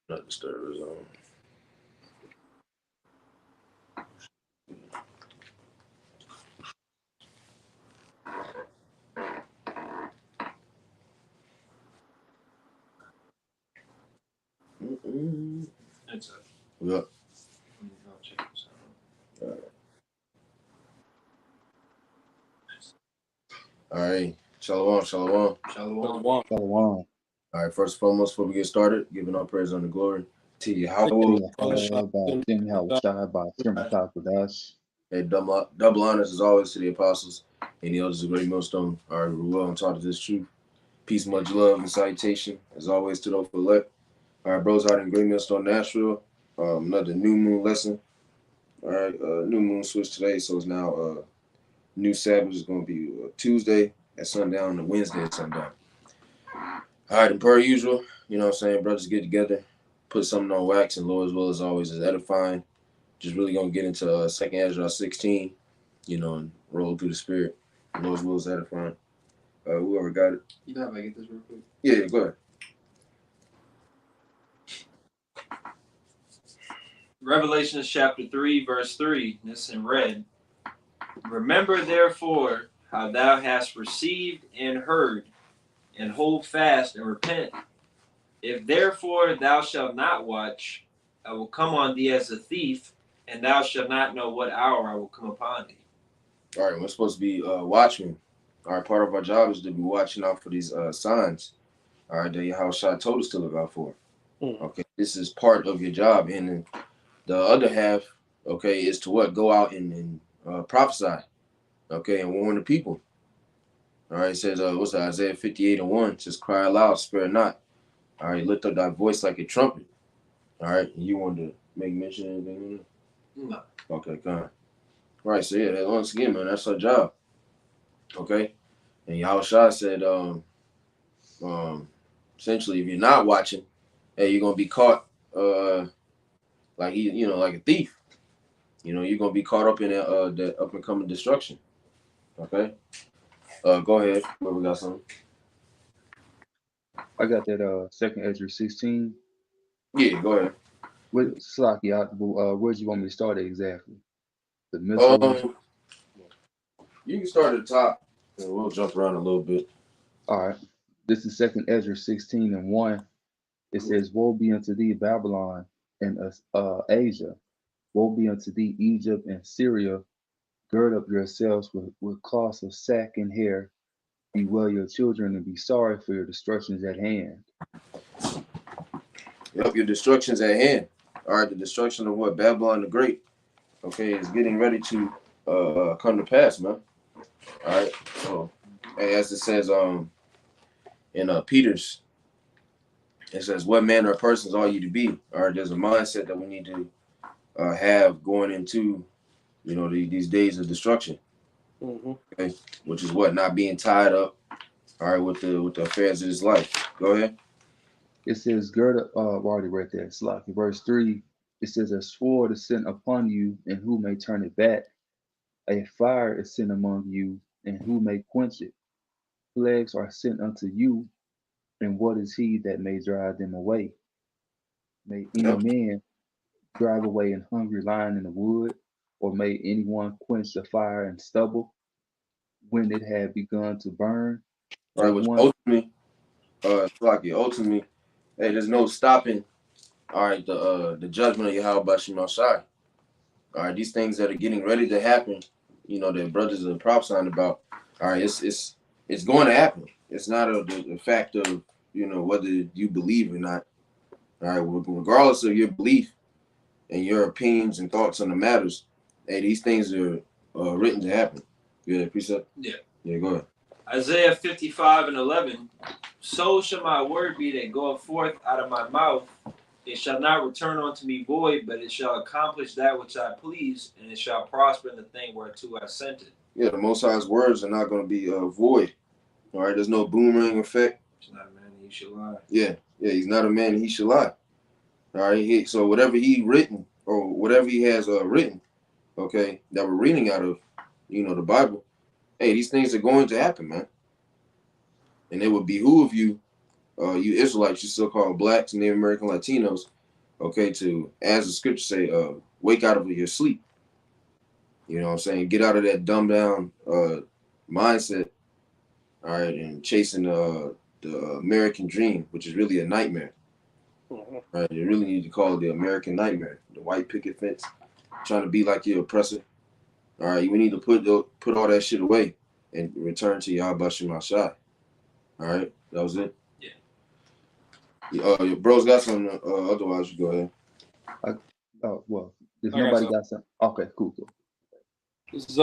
Not disturb his own. It's a. Yep. I'll check this out. All right. Shalom, shalom. Shalom. Shalom. All right. First and foremost, before we get started, giving all praise and the glory to To Yahweh. Hey, double honors as always to the apostles and the elders of Great Millstone. All right, we're well and taught of this truth. Peace, much love, and salutation as always to those for elect. All right, bros out in Great Millstone, Nashville. Another new moon lesson. All right, new moon switch today, so it's now new Sabbath is going to be Tuesday at sundown and Wednesday at sundown. All right, and per usual, you know what I'm saying, brothers get together, put something on wax, and Lord as well as always is edifying. Just really going to get into 2nd Ezra 16, you know, and roll through the spirit. Lord as well as edifying. Whoever got it. You know if I get this real quick? Yeah, go ahead. Revelation chapter 3, verse 3. This in red. Remember therefore how thou hast received and heard, and hold fast and repent. If therefore thou shalt not watch, I will come on thee as a thief, and thou shalt not know what hour I will come upon thee. All right, we're supposed to be watchmen. All right, part of our job is to be watching out for these signs. All right, that Yahushua told us to look out for. Okay, this is part of your job. And then the other half, okay, is to what? Go out and prophesy, okay, and warn the people. All right, it says, what's that? Isaiah 58:1. It says, cry aloud, spare not. All right, lift up thy voice like a trumpet. All right, you want to make mention of anything? No. Okay, come on. All right, so yeah, once again, man, that's our job. Okay, and Yahushua said, essentially, if you're not watching, hey, you're gonna be caught, like like a thief. You know, you're gonna be caught up in the up and coming destruction. Okay. Go ahead. We got something. I got that 2nd Ezra 16. Yeah, go ahead. Where'd you want me to start at exactly? The middle. You can start at the top, and we'll jump around a little bit. All right. This is 2nd Ezra 16:1. It says, woe be unto thee, Babylon, and Asia. Woe be unto thee, Egypt and Syria. Gird up yourselves with cloths of sack and hair. Bewail your children and be sorry for your destructions at hand. Yep, your destruction's at hand. All right, the destruction of what? Babylon the Great. Okay, is getting ready to come to pass, man. All right. So, as it says in Peter's, it says, "What manner of persons are you to be?" All right, there's a mindset that we need to have going into, these days of destruction. Okay, which is what? Not being tied up. All right, with the affairs of this life. Go ahead. It says, gird up, I've already read that. It's like verse 3. It says, a sword is sent upon you, and who may turn it back? A fire is sent among you, and who may quench it? Plagues are sent unto you, and what is he that may drive them away? May any man drive away an hungry lion in the wood, or may anyone quench the fire and stubble when it had begun to burn? All right, which ultimately, hey, there's no stopping. All right, the judgment of Yahweh Bashim Shai. All right, these things that are getting ready to happen, that brothers are prophesying about. All right, it's going to happen. It's not the fact of whether you believe or not. All right, regardless of your belief and your opinions and thoughts on the matters, hey, these things are written to happen. You hear that precept? Yeah. Yeah, go ahead. Isaiah 55:11. So shall my word be that goeth forth out of my mouth. It shall not return unto me void, but it shall accomplish that which I please, and it shall prosper in the thing whereto I sent it. Yeah, the Most High's words are not going to be void. All right, there's no boomerang effect. He's not a man that he should lie. Yeah, he's not a man that he should lie. All right, so whatever he written or whatever he has written, okay, that we're reading out of, the Bible, hey, these things are going to happen, man. And it would behoove you you Israelites, you so-called blacks, Native American, Latinos, okay, to, as the scripture say, wake out of your sleep. You know what I'm saying? Get out of that dumbed down mindset, all right, and chasing the American dream, which is really a nightmare. Right? You really need to call it the American nightmare. The white picket fence, trying to be like your oppressor. All right, we need to put all that shit away and return to Yahweh Shemashai. All right, that was it. Your bros got something. Otherwise, you go ahead. Oh well, if I got nobody some. got something, okay, cool. This is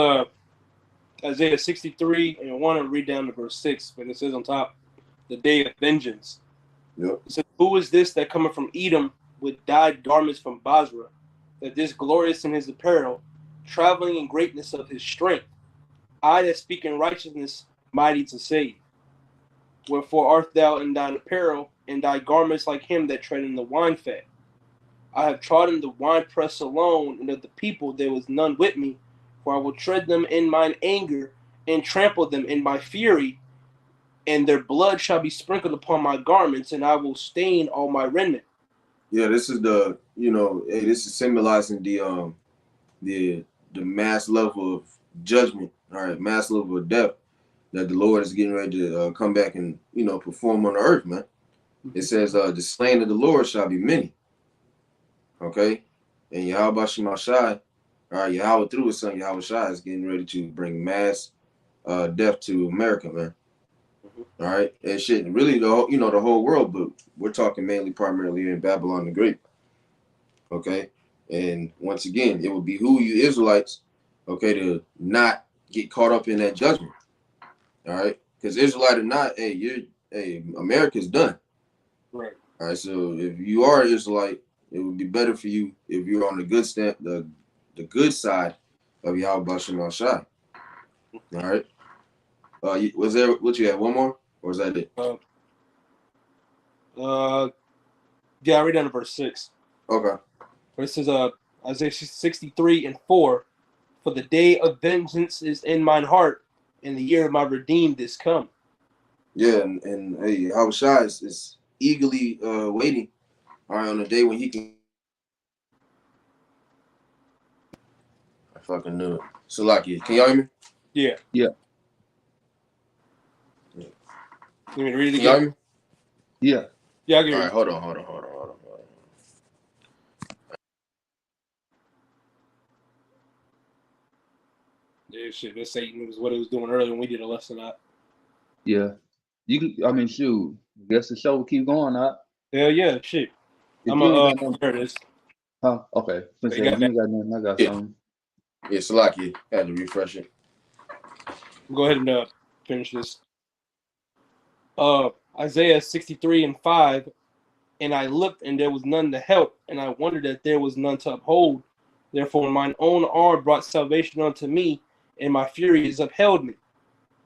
Isaiah 63 and 1, and read down to verse 6, but it says on top, the day of vengeance. Yep. It says, who is this that cometh from Edom with dyed garments from Basra, that this glorious in his apparel, traveling in greatness of his strength? I that speak in righteousness, mighty to save. Wherefore art thou in thine apparel, and thy garments like him that tread in the wine fat? I have trodden the winepress alone, and of the people there was none with me. For I will tread them in mine anger, and trample them in my fury, and their blood shall be sprinkled upon my garments, and I will stain all my remnant. Yeah, this is this is symbolizing the mass level of judgment, all right, mass level of death that the Lord is getting ready to come back and perform on the earth, man. It says the slain of the Lord shall be many. Okay, and Yahweh Shemashai, all right, Yahweh through his son Yahweh Shai is getting ready to bring mass death to America, man. All right, and shit, really the whole world, but we're talking primarily here in Babylon the Great. Okay, and once again, it would behoove you Israelites, okay, to not get caught up in that judgment. All right, because Israelite or not, America's done. Right. All right, so if you are an Israelite, it would be better for you if you're on the good side of Yahweh Shemashai. All right. Was there what you had? One more, or is that it? Yeah, I read down to verse 6. Okay. This is Isaiah 63 and 4. For the day of vengeance is in mine heart, and the year of my redeemed is come. Yeah, and hey, Yahweh Shai is eagerly waiting, all right, on the day when he can. I fucking knew it. Salakia, can y'all hear me? Yeah. Yeah. You want me to read it Can y'all again? hear me? Yeah, Yeah. I can All hear right, you. hold on. Yeah, shit, this Satan was what it was doing earlier when we did a lesson out. Yeah. You can. I mean, shoot. I guess the show will keep going. Hell yeah, shit. If I'm you ain't got nothing, there it is. huh? Okay. You Say got you ain't got nothing. I got Yeah. something. Yeah, Salakia had to refresh it. Go ahead and finish this. Isaiah 63 and 5. And I looked, and there was none to help, and I wondered that there was none to uphold. Therefore mine own arm brought salvation unto me, and my fury has upheld me.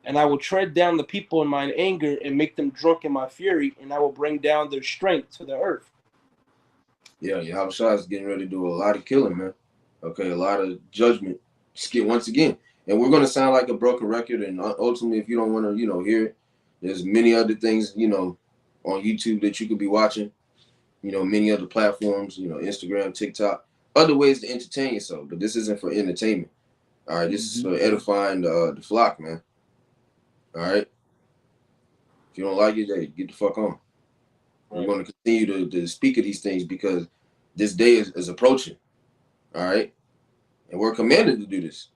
And I will tread down the people in mine anger, and make them drunk in my fury, and I will bring down their strength to the earth. Yeah, Yahweh Shai is getting ready to do a lot of killing, man. Okay, a lot of judgment. Once again, and we're gonna sound like a broken record. And ultimately, if you don't want to, hear it, there's many other things, on YouTube that you could be watching. Many other platforms. Instagram, TikTok, other ways to entertain yourself. But this isn't for entertainment. All right, this is for edifying the flock, man. All right. If you don't like it, hey, get the fuck on. Right. We're going to continue to speak of these things because this day is approaching. All right. And we're commanded to do this.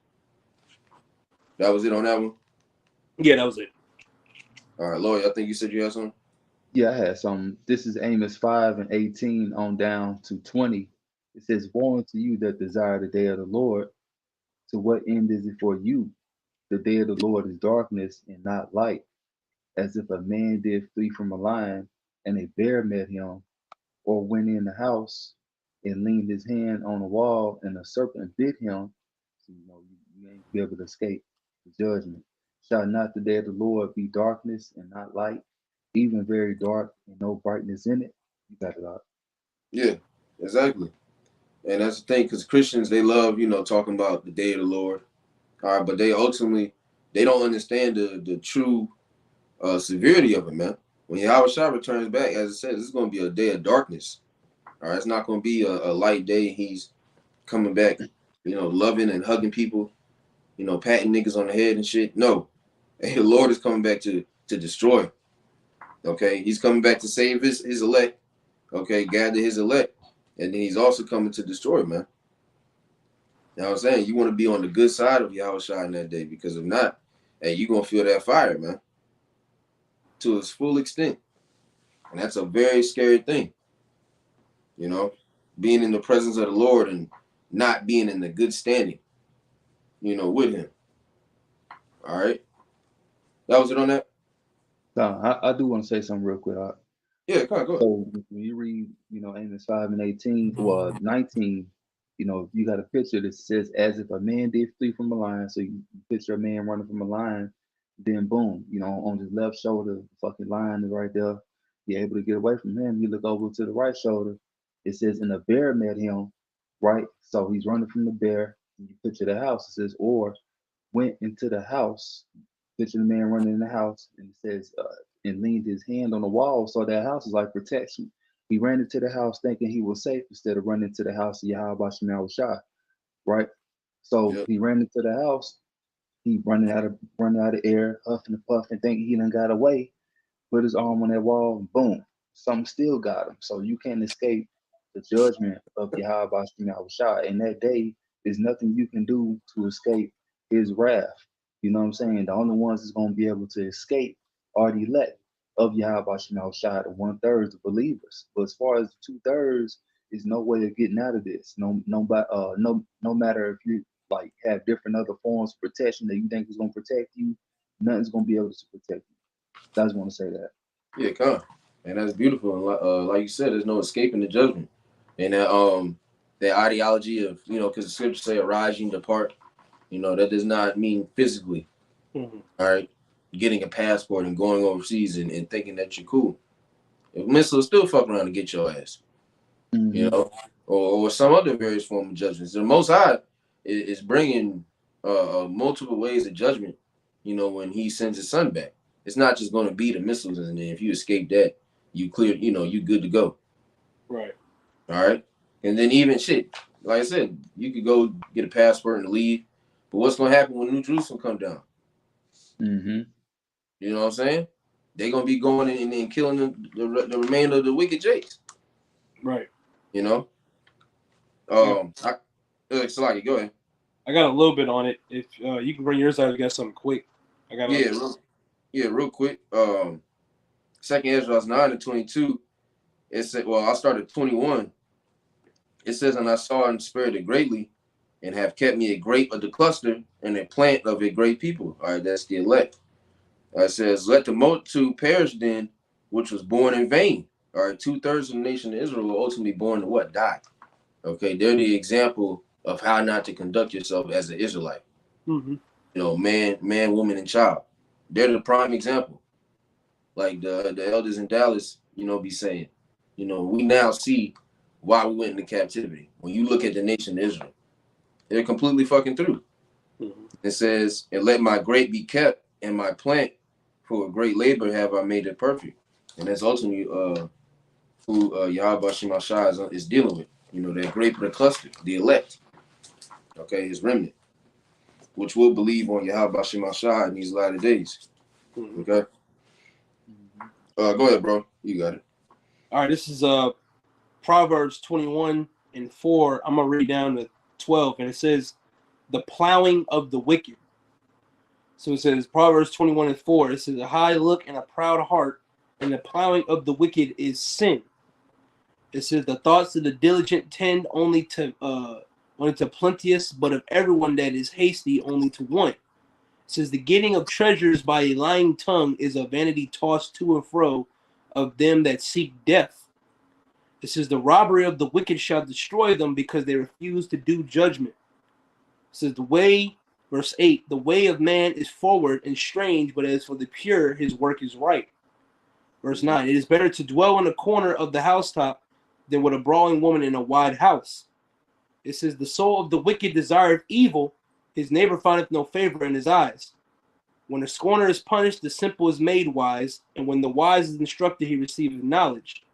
That was it on that one? Yeah, that was it. All right, Lloyd, I think you said you had something? Yeah, I had some. This is Amos 5 and 18 on down to 20. It says, woe unto you that desire the day of the Lord. To what end is it for you? The day of the Lord is darkness and not light, as if a man did flee from a lion and a bear met him, or went in the house and leaned his hand on a wall and a serpent bit him. So, you ain't be able to escape the judgment. Shall not the day of the Lord be darkness and not light, even very dark and no brightness in it? You got it out. Yeah, exactly. And that's the thing, because Christians, they love, talking about the day of the Lord. All right, but they don't understand the true severity of it, man. when Yahweh Shah returns back, as it says, it's going to be a day of darkness. All right, it's not going to be a light day. He's coming back, loving and hugging people, patting niggas on the head and shit. No, the Lord is coming back to destroy. Okay, he's coming back to save his elect. Okay, gather his elect, and then he's also coming to destroy, man. You know what I'm saying? You want to be on the good side of Yahweh Shah in that day, because if not, hey, you're going to feel that fire, man, to its full extent. And that's a very scary thing, being in the presence of the Lord and not being in the good standing, with him. All right. That was it on that? No, I do want to say something real quick. Yeah, go ahead. So when you read, Amos 5 and 18, or 19, you got a picture that says, as if a man did flee from a lion. So you picture a man running from a lion, then boom, on his left shoulder, the fucking lion is right there. You're able to get away from him. You look over to the right shoulder. It says, and a bear met him, right? So he's running from the bear. You picture the house. It says, or went into the house. Picture the man running in the house, and it says, and leaned his hand on the wall. So that house is like protection. He ran into the house thinking he was safe instead of running into the house of Yahweh Shah Shah, right? So he ran into the house. He running out of air, huffing and puffing, thinking he done got away. Put his arm on that wall, and boom, something still got him. So you can't escape the judgment of Yahweh Shah. And that day, there's nothing you can do to escape his wrath. You know what I'm saying? The only ones that's going to be able to escape are the elect of Yahweh Shah, the 1/3 the believers. But as far as the 2/3, there's no way of getting out of this. No matter if you like have different other forms of protection that you think is going to protect you, nothing's going to be able to protect you. I just want to say that. Yeah, come. And that's beautiful. And like you said, there's no escaping the judgment. And that ideology of, because the scriptures say, arise and depart, that does not mean physically. Mm-hmm. All right. Getting a passport and going overseas and thinking that you're cool. If missiles still fuck around to get your ass, or some other various form of judgments. The Most High is bringing multiple ways of judgment, when he sends his son back. It's not just going to be the missiles, and if you escape that, you cleared, you good to go. Right. All right. And then even shit, like I said, you could go get a passport and leave, but what's going to happen when New Jerusalem come down? Mm-hmm. You know what I'm saying? They're going to be going in and killing the remainder of the wicked jakes. Right. Salaki, go ahead. I got a little bit on it. If you can bring yours out, you got something quick. I got real quick. Second Ezra 9-22. It said, well, I started 21. It says, and I saw and spared it greatly, and have kept me a grape of the cluster and a plant of a great people. All right, that's the elect. It says, let the multitude perish then, which was born in vain. All right, 2/3 of the nation of Israel were ultimately born to what? Die. Okay, they're the example of how not to conduct yourself as an Israelite. Mm-hmm. Man, woman, and child. They're the prime example. Like the elders in Dallas, be saying, we now see why we went into captivity. When you look at the nation of Israel, they're completely fucking through. Mm-hmm. It says, and let my grape be kept and my plant for a great labor have I made it perfect. And that's ultimately who Yahweh Shema Shah is dealing with. That grape of the cluster, the elect. Okay, his remnant, which will believe on Yahweh Shema Shah in these latter days. Mm-hmm. Okay. Go ahead, bro. You got it. All right, this is Proverbs 21:4. I'm gonna read down to 12, and it says, "The plowing of the wicked." So it says Proverbs 21:4. It says, "A high look and a proud heart, and the plowing of the wicked is sin." It says, "The thoughts of the diligent tend only to plenteous, but of everyone that is hasty only to want." It says, "The getting of treasures by a lying tongue is a vanity tossed to and fro of them that seek death." It says, "The robbery of the wicked shall destroy them because they refuse to do judgment." It says, verse 8, "The way of man is forward and strange, but as for the pure, his work is right." Verse 9, "It is better to dwell in a corner of the housetop than with a brawling woman in a wide house." It says, "The soul of the wicked desireth evil, his neighbor findeth no favor in his eyes." When a scorner is punished, the simple is made wise, and when the wise is instructed, he receiveth knowledge.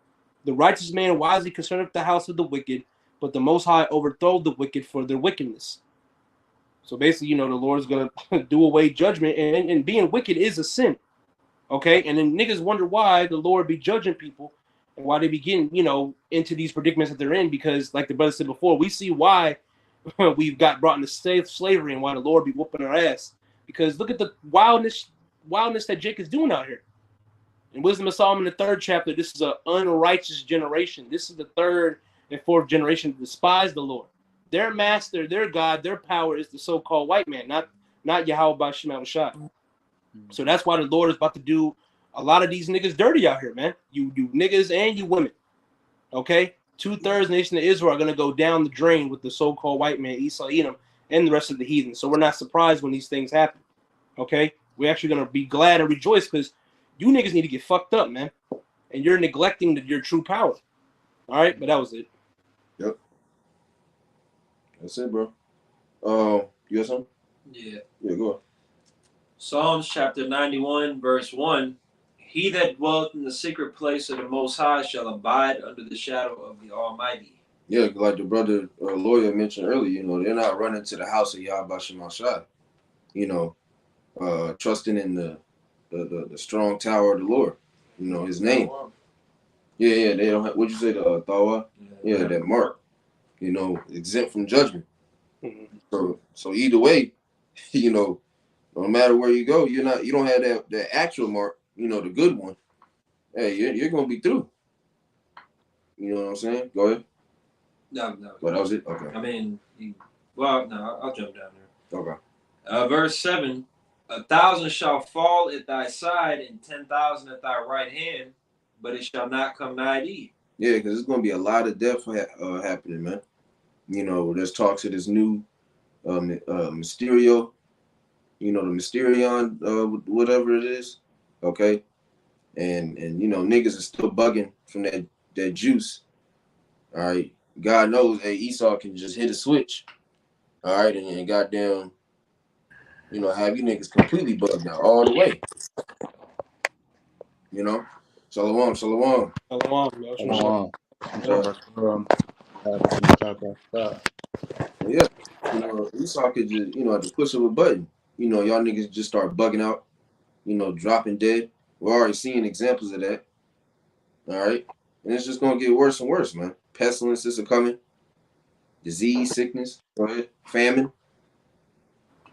The righteous man wisely concerneth the house of the wicked, but the Most High overthrow the wicked for their wickedness. So basically, the Lord's going to do away judgment, and being wicked is a sin. Okay? And then niggas wonder why the Lord be judging people and why they be getting, into these predicaments that they're in, because like the brother said before, we see why we've got brought into slavery and why the Lord be whooping our ass. Because look at the wildness that Jake is doing out here. In Wisdom of Solomon, the 3rd chapter, this is an unrighteous generation. This is the 3rd and 4th generation that despise the Lord. Their master, their God, their power is the so-called white man, not Yahweh Ba'Shem Al-Shai. So that's why the Lord is about to do a lot of these niggas dirty out here, man. You niggas and you women. Okay? 2/3 nation of Israel are going to go down the drain with the so-called white man, Esau, Edom, and the rest of the heathen. So we're not surprised when these things happen. Okay? We're actually going to be glad and rejoice because you niggas need to get fucked up, man. And you're neglecting your true power. All right? But that was it. Yep. That's it, bro. You got something? Yeah. Yeah, go on. Psalms chapter 91, verse 1. He that dwelleth in the secret place of the Most High shall abide under the shadow of the Almighty. Yeah, like the brother lawyer mentioned earlier, they're not running to the house of Yahweh Ba'Shem Al-Shai. Trusting in the strong tower of the Lord. His name. Yeah, they don't have, what'd you say, the Thawa? Yeah, that mark. Exempt from judgment. Mm-hmm. So either way, no matter where you go, you don't have that actual mark, the good one. Hey, you're gonna be through. You know what I'm saying? Go ahead. No. Well, that was it? Okay. I mean, no, I'll jump down there. Okay. Verse 7. 1,000 shall fall at thy side, and 10,000 at thy right hand, but it shall not come nigh thee. Yeah, because there's gonna be a lot of death happening, man. There's talks of this new Mysterio, the Mysterion, whatever it is. Okay. And niggas are still bugging from that juice. All right. God knows, hey, Esau can just hit a switch. All right, and goddamn, have you niggas completely bugged out all the way. Shalom. Shalom, Yeah. Esau could just, at the push of a button, y'all niggas just start bugging out, dropping dead. We're already seeing examples of that. All right. And it's just going to get worse and worse, man. Pestilences are coming. Disease, sickness, go ahead, famine.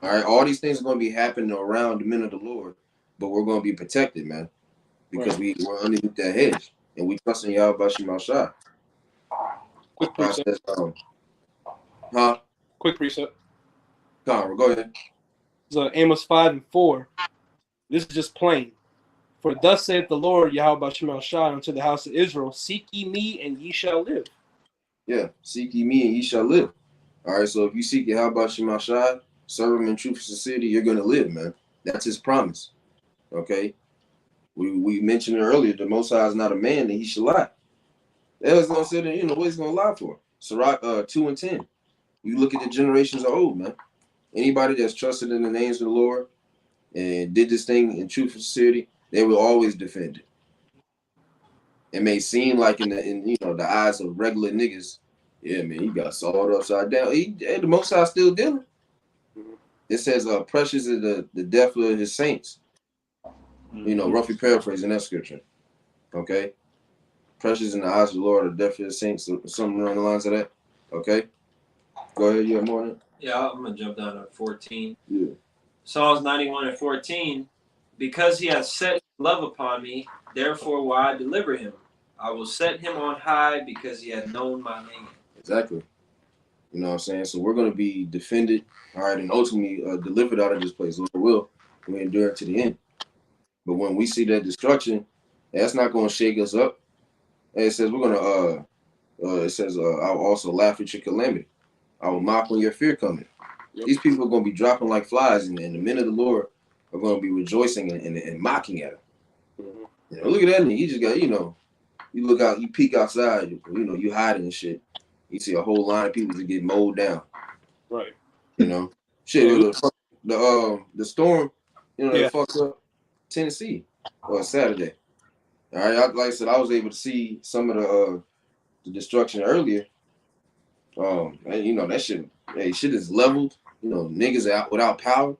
All right. All these things are going to be happening around the men of the Lord, but we're going to be protected, man, because we're underneath that hedge and we trust in Yahweh Ba'Shem Al-Shai. Quick precept. Quick precept. Go ahead. So Amos 5 and 4. This is just plain. For thus saith the Lord, Yahweh Ba'Shem Al-Shai, unto the house of Israel, seek ye me, and ye shall live. Yeah, seek ye me, and ye shall live. All right, so if you seek Yahweh Ba'Shem Al-Shai, serve him in truth and sincerity, you're going to live, man. That's his promise. Okay? We mentioned it earlier, the Most High is not a man that he should lie. That was going to say that, what he's going to lie for. Sirach 2 and 10. You look at the generations of old, man. Anybody that's trusted in the names of the Lord and did this thing in truth and sincerity, they will always defend it. It may seem like in the eyes of regular niggas, yeah, man, he got sawed upside down. The Most High still dealing. It says, precious is the death of his saints. Roughly paraphrasing that scripture. Okay? Precious in the eyes of the Lord, the death of his saints, something along the lines of that. Okay? Go ahead, you have more on it? Yeah, I'm going to jump down to 14. Yeah. Psalms 91 and 14. Because he hath set love upon me, therefore will I deliver him. I will set him on high because he hath known my name. Exactly. You know what I'm saying? So we're going to be defended, all right, and ultimately delivered out of this place. Lord will. We endure to the end. But when we see that destruction, that's not going to shake us up. And it says we're going to, I'll also laugh at your calamity. I will mock when your fear cometh. Yep. These people are going to be dropping like flies, and the men of the Lord are going to be rejoicing and mocking at him. Mm-hmm. Look at that nigga. He just got, you look out, you peek outside, you hiding and shit. You see a whole line of people that get mowed down. Right. Shit. The storm that fucked up Tennessee on Saturday. All right, like I said, I was able to see some of the destruction earlier. And that shit is leveled. Niggas are out without power.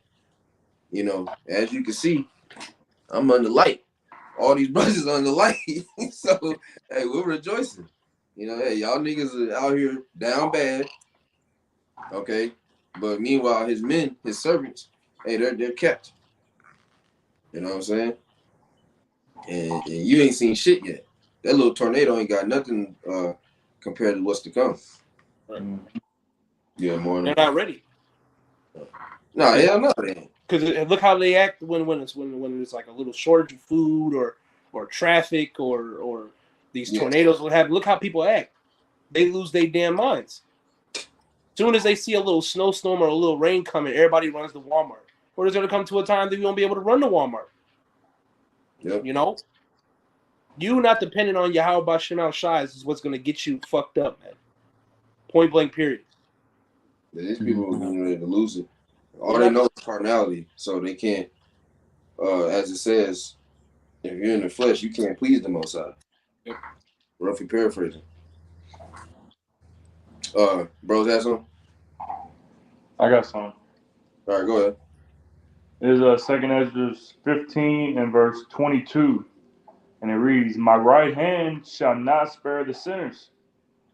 As you can see, I'm under light. All these brothers under light. So, hey, we're rejoicing. Hey, y'all niggas are out here down bad. Okay. But meanwhile, his men, his servants, hey, they're kept. You know what I'm saying? And you ain't seen shit yet. That little tornado ain't got nothing compared to what's to come. Right. Yeah, morning. They're not ready. No, hell no, they ain't. Because look how they act when it's like a little shortage of food or traffic or these tornadoes will happen. Look how people act. They lose their damn minds. As soon as they see a little snowstorm or a little rain coming, everybody runs to Walmart. Or there's going to come to a time that you won't be able to run to Walmart. Yep. You not depending on Yahweh Bashem Shai is what's going to get you fucked up, man. Point blank, period. These people are getting ready to lose it. All they know is carnality, so they can't, as it says, if you're in the flesh, you can't please the Most High. Yep. Roughly paraphrasing. Bros, have some? I got some. All right, go ahead. It's 2 Ezra 15 and verse 22. And it reads, My right hand shall not spare the sinners,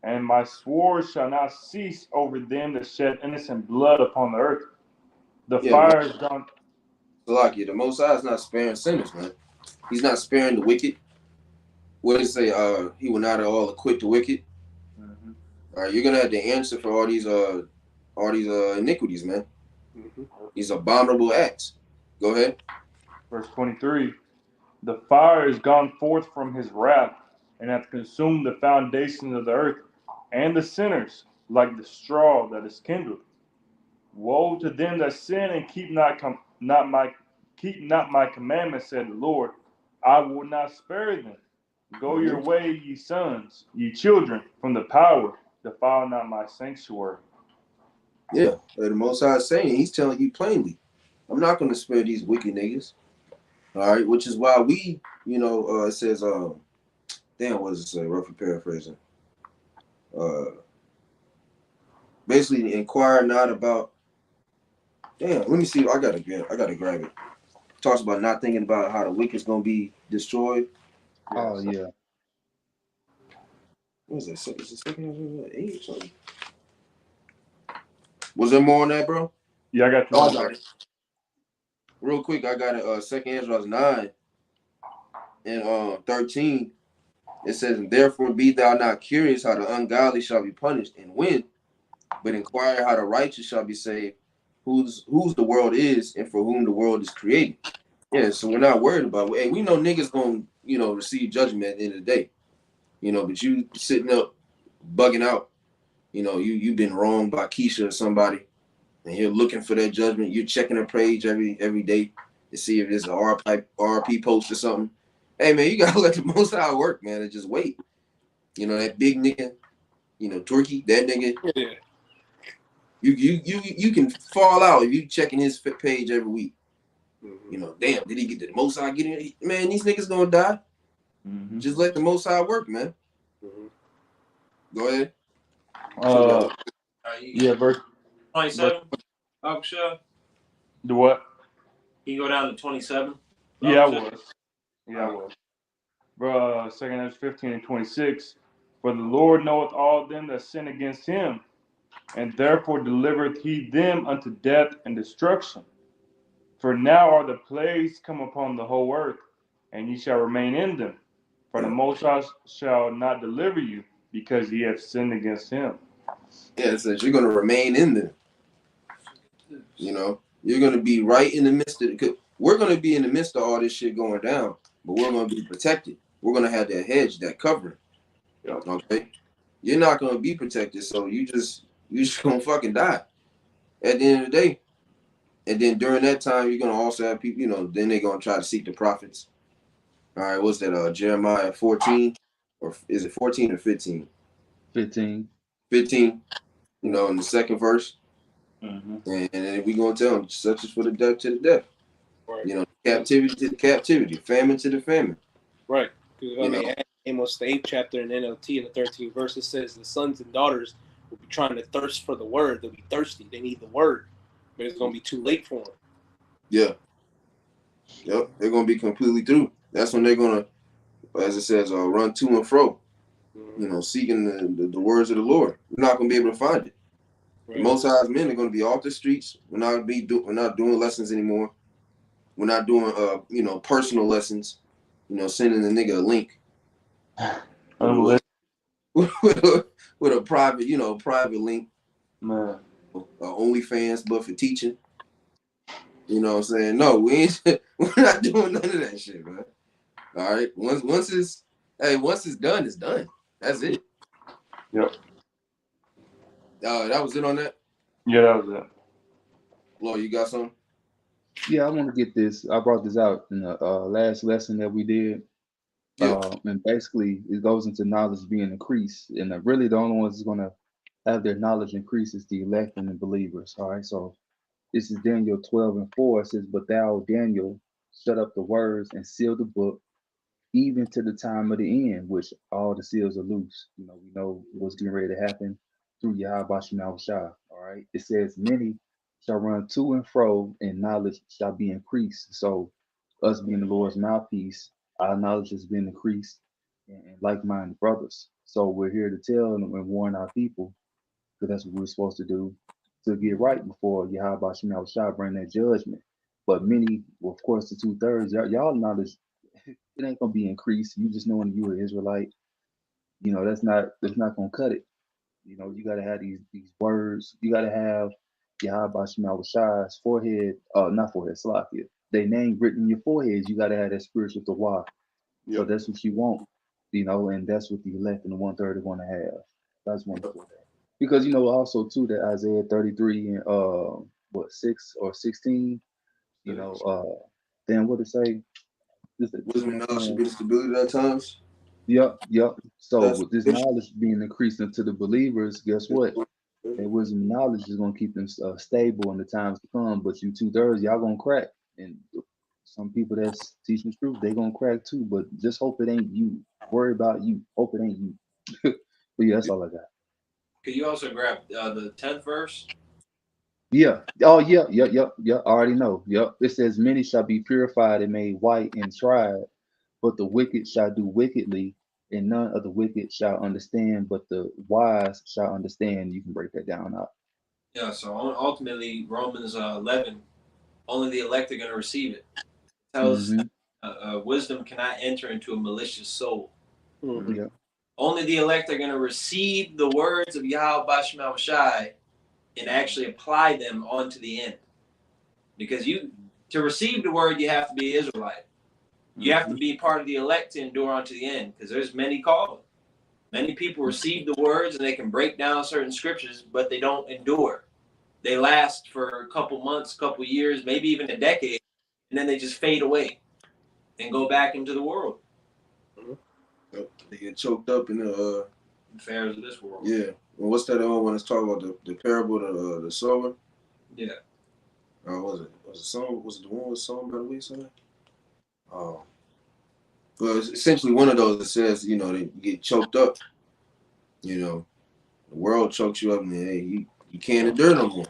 and my sword shall not cease over them that shed innocent blood upon the earth. The fire is gone. Salakia, the Most High is not sparing sinners, man. He's not sparing the wicked. What did it say? He will not at all acquit the wicked. Mm-hmm. All right, you're gonna have to answer for all these iniquities, man. Mm-hmm. These abominable acts. Go ahead. Verse 23. The fire is gone forth from his wrath, and hath consumed the foundations of the earth, and the sinners, like the straw that is kindled. Woe to them that sin and keep not my commandments, said the Lord. I will not spare them. Go your way, ye sons, ye children, from the power. Defile not my sanctuary. Yeah, the Most High is saying, he's telling you plainly, I'm not going to spare these wicked niggas. All right, which is why we, it says, damn, what does it say? Roughly paraphrasing. Basically, inquire not about. Damn, let me see. I gotta grab it. Talks about not thinking about how the wicked's gonna be destroyed. Oh yeah. What is that? Is it 2 8 or something? Was there more on that, bro? Yeah, I got you. Oh, I got it. Real quick, I got it. 2 Ezra 9 and 13. It says, and therefore be thou not curious how the ungodly shall be punished and when, but inquire how the righteous shall be saved, whose the world is and for whom the world is created. Yeah, so we're not worried about it. Hey, we know niggas gonna, receive judgment at the end of the day. But you sitting up bugging out, you've been wronged by Keisha or somebody, and you're looking for that judgment. You're checking her page every day to see if there's a RP post or something. Hey man, you gotta let the Most High work, man, and just wait. That big nigga, Turkey, that nigga. Yeah. You can fall out if you checking his page every week. Mm-hmm. Damn, did he get the Most High get in? Man, these niggas gonna die. Mm-hmm. Just let the Most High work, man. Mm-hmm. Go ahead. Yeah, verse 27. Sure. The what? Can you go down to 27? Yeah, I was. Yeah, I was. 2 Ezra 15 and 26. For the Lord knoweth all them that sin against him, and therefore delivereth he them unto death and destruction. For now are the plagues come upon the whole earth, and ye shall remain in them. For the Most High shall not deliver you, because ye have sinned against him. Yeah, it says you're gonna remain in them. You're gonna be right in the midst of it. We're gonna be in the midst of all this shit going down, but we're gonna be protected. We're gonna have that hedge, that covering. Okay, you're not gonna be protected, so you just gonna fucking die at the end of the day. And then during that time, you're gonna also have people. Then they're gonna try to seek the prophets. All right, what's that? Jeremiah 14, or is it 14 or 15? 15. 15. In the second verse. Mm-hmm. And then we gonna tell them such is for the death to the death. Right. You know, captivity to the captivity, famine to the famine. Right. I You mean, Amos, the 8th chapter in NLT, in the 13th verse, it says, the sons and daughters will be trying to thirst for the word. They'll be thirsty. They need the word. But it's going to be too late for them. Yeah. Yep. They're going to be completely through. That's when they're going to, as it says, run to and fro, you know, seeking the words of the Lord. We're not going to be able to find it. Right. The Most High's men are going to be off the streets. We're not doing lessons anymore. We're not doing, you know, personal lessons. You know, sending the nigga a link with a private, you know, private link. Man. OnlyFans, but for teaching. You know what I'm saying? No, we're not doing none of that shit, man. All right. Once it's done, it's done. That's it. Yep. That was it on that? Yeah, that was it. Law, you got something? Yeah, I want to get this. I brought this out in the last lesson that we did. Yeah. And basically, it goes into knowledge being increased. And really, the only ones that's going to have their knowledge increase is the elect and the believers. All right. So this is Daniel 12:4. It says, but thou, Daniel, shut up the words and seal the book, even to the time of the end, which all the seals are loose. You know, we know what's getting ready to happen through Yahweh Shema Shah. All right. It says, many shall run to and fro, and knowledge shall be increased. So, us being the Lord's mouthpiece, our knowledge has been increased, and like-minded brothers. So, we're here to tell and warn our people, because that's what we're supposed to do, to get right before Yahweh Shema Shah bring that judgment. But many, well, of course, the 2/3, y'all knowledge, it ain't gonna be increased. You just knowing you an Israelite, you know, that's not gonna cut it. You know, you gotta have these words. You gotta have Yahweh Shema Shai's forehead, not forehead, Salakia. They name written in your foreheads. You gotta have that spiritual tawaf. So Yep. that's what you want, you know, and that's what the elect and the 1/3 are gonna have. That's one for that. Because you know also too that Isaiah 33 and 6 or 16, you know, then what it say? Wisdom and knowledge should be the stability at times. Yep. So That's with this knowledge being increased into the believers, guess what? That wisdom and knowledge is going to keep them stable in the times to come. But you 2/3, y'all going to crack. And some people that's teaching the truth, they going to crack too. But just hope it ain't you. Worry about you. Hope it ain't you. But yeah, that's all I got. Could you also grab the 10th verse? Yeah. Oh, yeah. I already know. Yep. It says, many shall be purified and made white and tried, but the wicked shall do wickedly, and none of the wicked shall understand, but the wise shall understand. You can break that down out. Yeah, so ultimately, Romans 11, only the elect are going to receive it. It tells wisdom cannot enter into a malicious soul. Yeah. Only the elect are going to receive the words of Yahweh Shema Shai and actually apply them onto the end. Because to receive the word, you have to be an Israelite. You have to be part of the elect to endure unto the end, because there's many called. Many people receive the words and they can break down certain scriptures, but they don't endure. They last for a couple months, couple years, maybe even a decade, and then they just fade away and go back into the world. They get choked up in the affairs of this world. Yeah. Well, what's that other one that's talking about the parable of the sower? Yeah. Was it the one with sown by the wayside? Oh. Well, it's essentially one of those that says, you know, they get choked up. You know, the world chokes you up, and hey, you can't endure no more.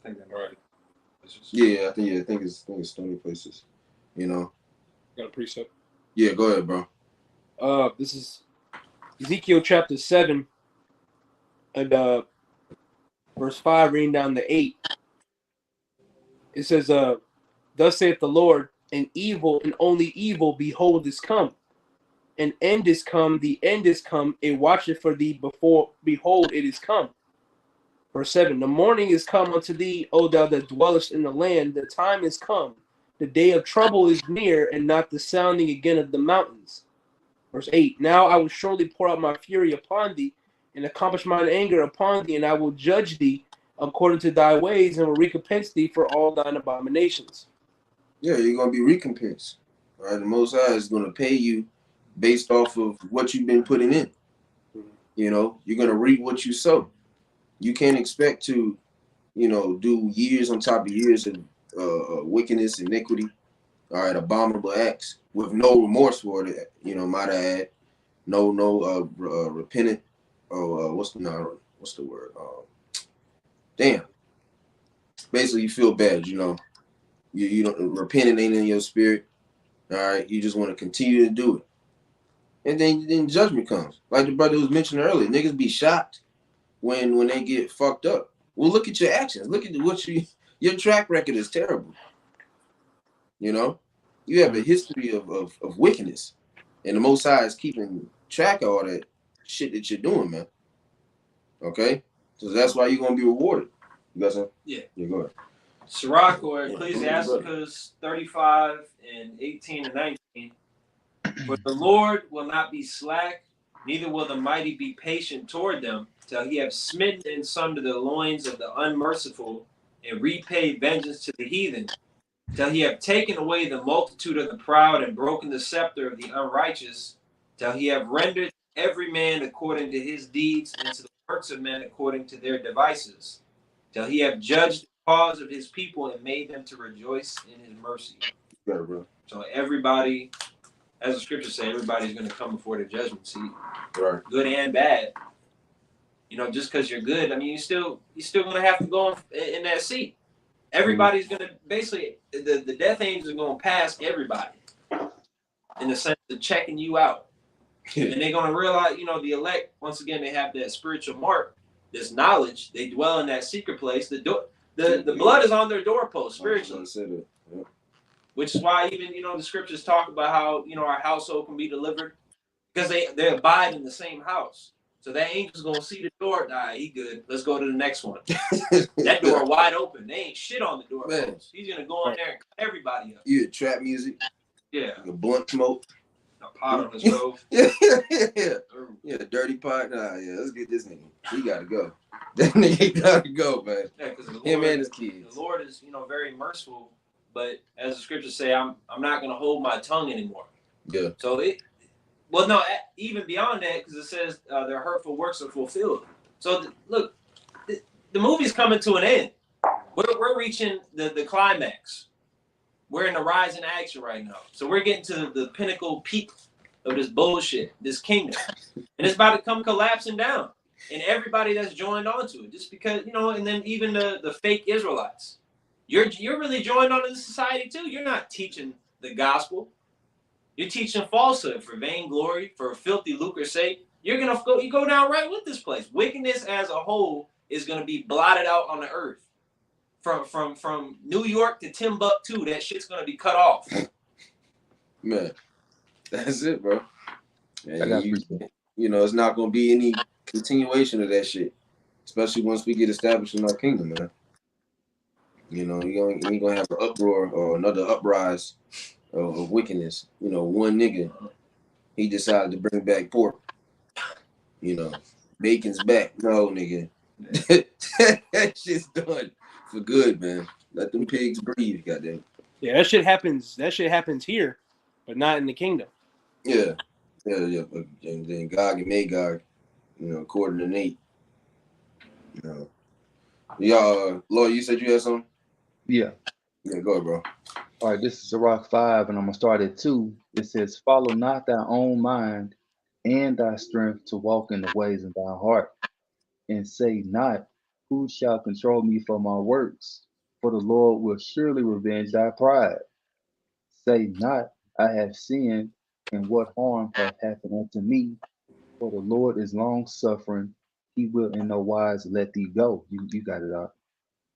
I think that's right. Yeah, I think it's Stony Places. You know. Got a precept. Yeah, go ahead, bro. This is Ezekiel chapter 7 and verse 5, reading down to 8. It says, thus saith the Lord, an evil and only evil, behold, is come. An end is come, the end is come, it watcheth for thee before, behold, it is come. Verse 7, the morning is come unto thee, O thou that dwellest in the land, the time is come, the day of trouble is near, and not the sounding again of the mountains. Verse 8, now I will surely pour out my fury upon thee, and accomplish mine anger upon thee, and I will judge thee according to thy ways, and will recompense thee for all thine abominations. Yeah, you're going to be recompensed. Right? The Most High is going to pay you based off of what you've been putting in. You know, you're going to reap what you sow. You can't expect to, you know, do years on top of years of wickedness, iniquity, all right, abominable acts with no remorse for it. You know, might I add, no repentant. What's the word? Damn. Basically, you feel bad. You know, you don't repenting ain't in your spirit. All right, you just want to continue to do it, and then judgment comes. Like the brother was mentioning earlier, niggas be shocked when they get fucked up. Well, look at your actions. Look at your track record is terrible. You know, you have a history of wickedness, and the Most High is keeping track of all that shit that you're doing, man. Okay, so that's why you're gonna be rewarded. You got something? Yeah. Yeah, go ahead. Sirach or Ecclesiasticus 35 and 18 and 19. For the Lord will not be slack, neither will the mighty be patient toward them, till he have smitten in sunder the loins of the unmerciful, and repaid vengeance to the heathen, till he have taken away the multitude of the proud, and broken the scepter of the unrighteous, till he have rendered every man according to his deeds, and to the works of men according to their devices, till he have judged the cause of his people and made them to rejoice in his mercy. Better, bro. So everybody, as the scriptures say, everybody's going to come before the judgment seat, Right. good and bad. You know, just because you're good, I mean, you're still going to have to go in that seat. Everybody's going to basically, the death angels are going to pass everybody in the sense of checking you out. And they're going to realize, you know, the elect, once again, they have that spiritual mark, this knowledge. They dwell in that secret place. The blood is on their doorpost spiritually. Yeah. Which is why even, you know, the scriptures talk about how, you know, our household can be delivered because they abide in the same house. So that angel's going to see the door. Nah, he good. Let's go to the next one. That door wide open. They ain't shit on the door. He's going to go in there and cut everybody up. You hear trap music. Yeah. A blunt smoke. A pot on his stove. Yeah, dirty pot. Nah, yeah, let's get this nigga. He got to go. That nigga got to go, man. Yeah, because him and his kids. The Lord is, you know, very merciful. But as the scriptures say, I'm not going to hold my tongue anymore. Yeah. So even beyond that, because it says their hurtful works are fulfilled. So look, the movie's coming to an end. We're reaching the climax. We're in the rise in action right now. So we're getting to the pinnacle peak of this bullshit, this kingdom. And it's about to come collapsing down. And everybody that's joined onto it, just because, you know, and then even the fake Israelites. You're really joined onto the society too. You're not teaching the gospel. You're teaching falsehood for vainglory, for filthy lucre's sake. You go down right with this place. Wickedness as a whole is gonna be blotted out on the earth. From New York to Timbuktu, that shit's gonna be cut off. Man, that's it, bro. And you know, it's not gonna be any continuation of that shit, especially once we get established in our kingdom, man. You know, you ain't gonna have an uproar or another uprise of wickedness. You know, one nigga, he decided to bring back pork. You know, bacon's back. No, nigga, that shit's done for good, man. Let them pigs breathe, goddamn. Yeah, that shit happens. That shit happens here, but not in the kingdom. Yeah. And then Gog and Magog, you know, according to Nate. You know, y'all, Lord, you said you had something? Yeah. Yeah, go ahead, bro. All right, this is Sirach 5, and I'm going to start at 2. It says, follow not thy own mind and thy strength to walk in the ways of thy heart, and say not, who shall control me for my works? For the Lord will surely revenge thy pride. Say not, I have sinned, and what harm hath happened unto me? For the Lord is long-suffering, he will in no wise let thee go. You got it out.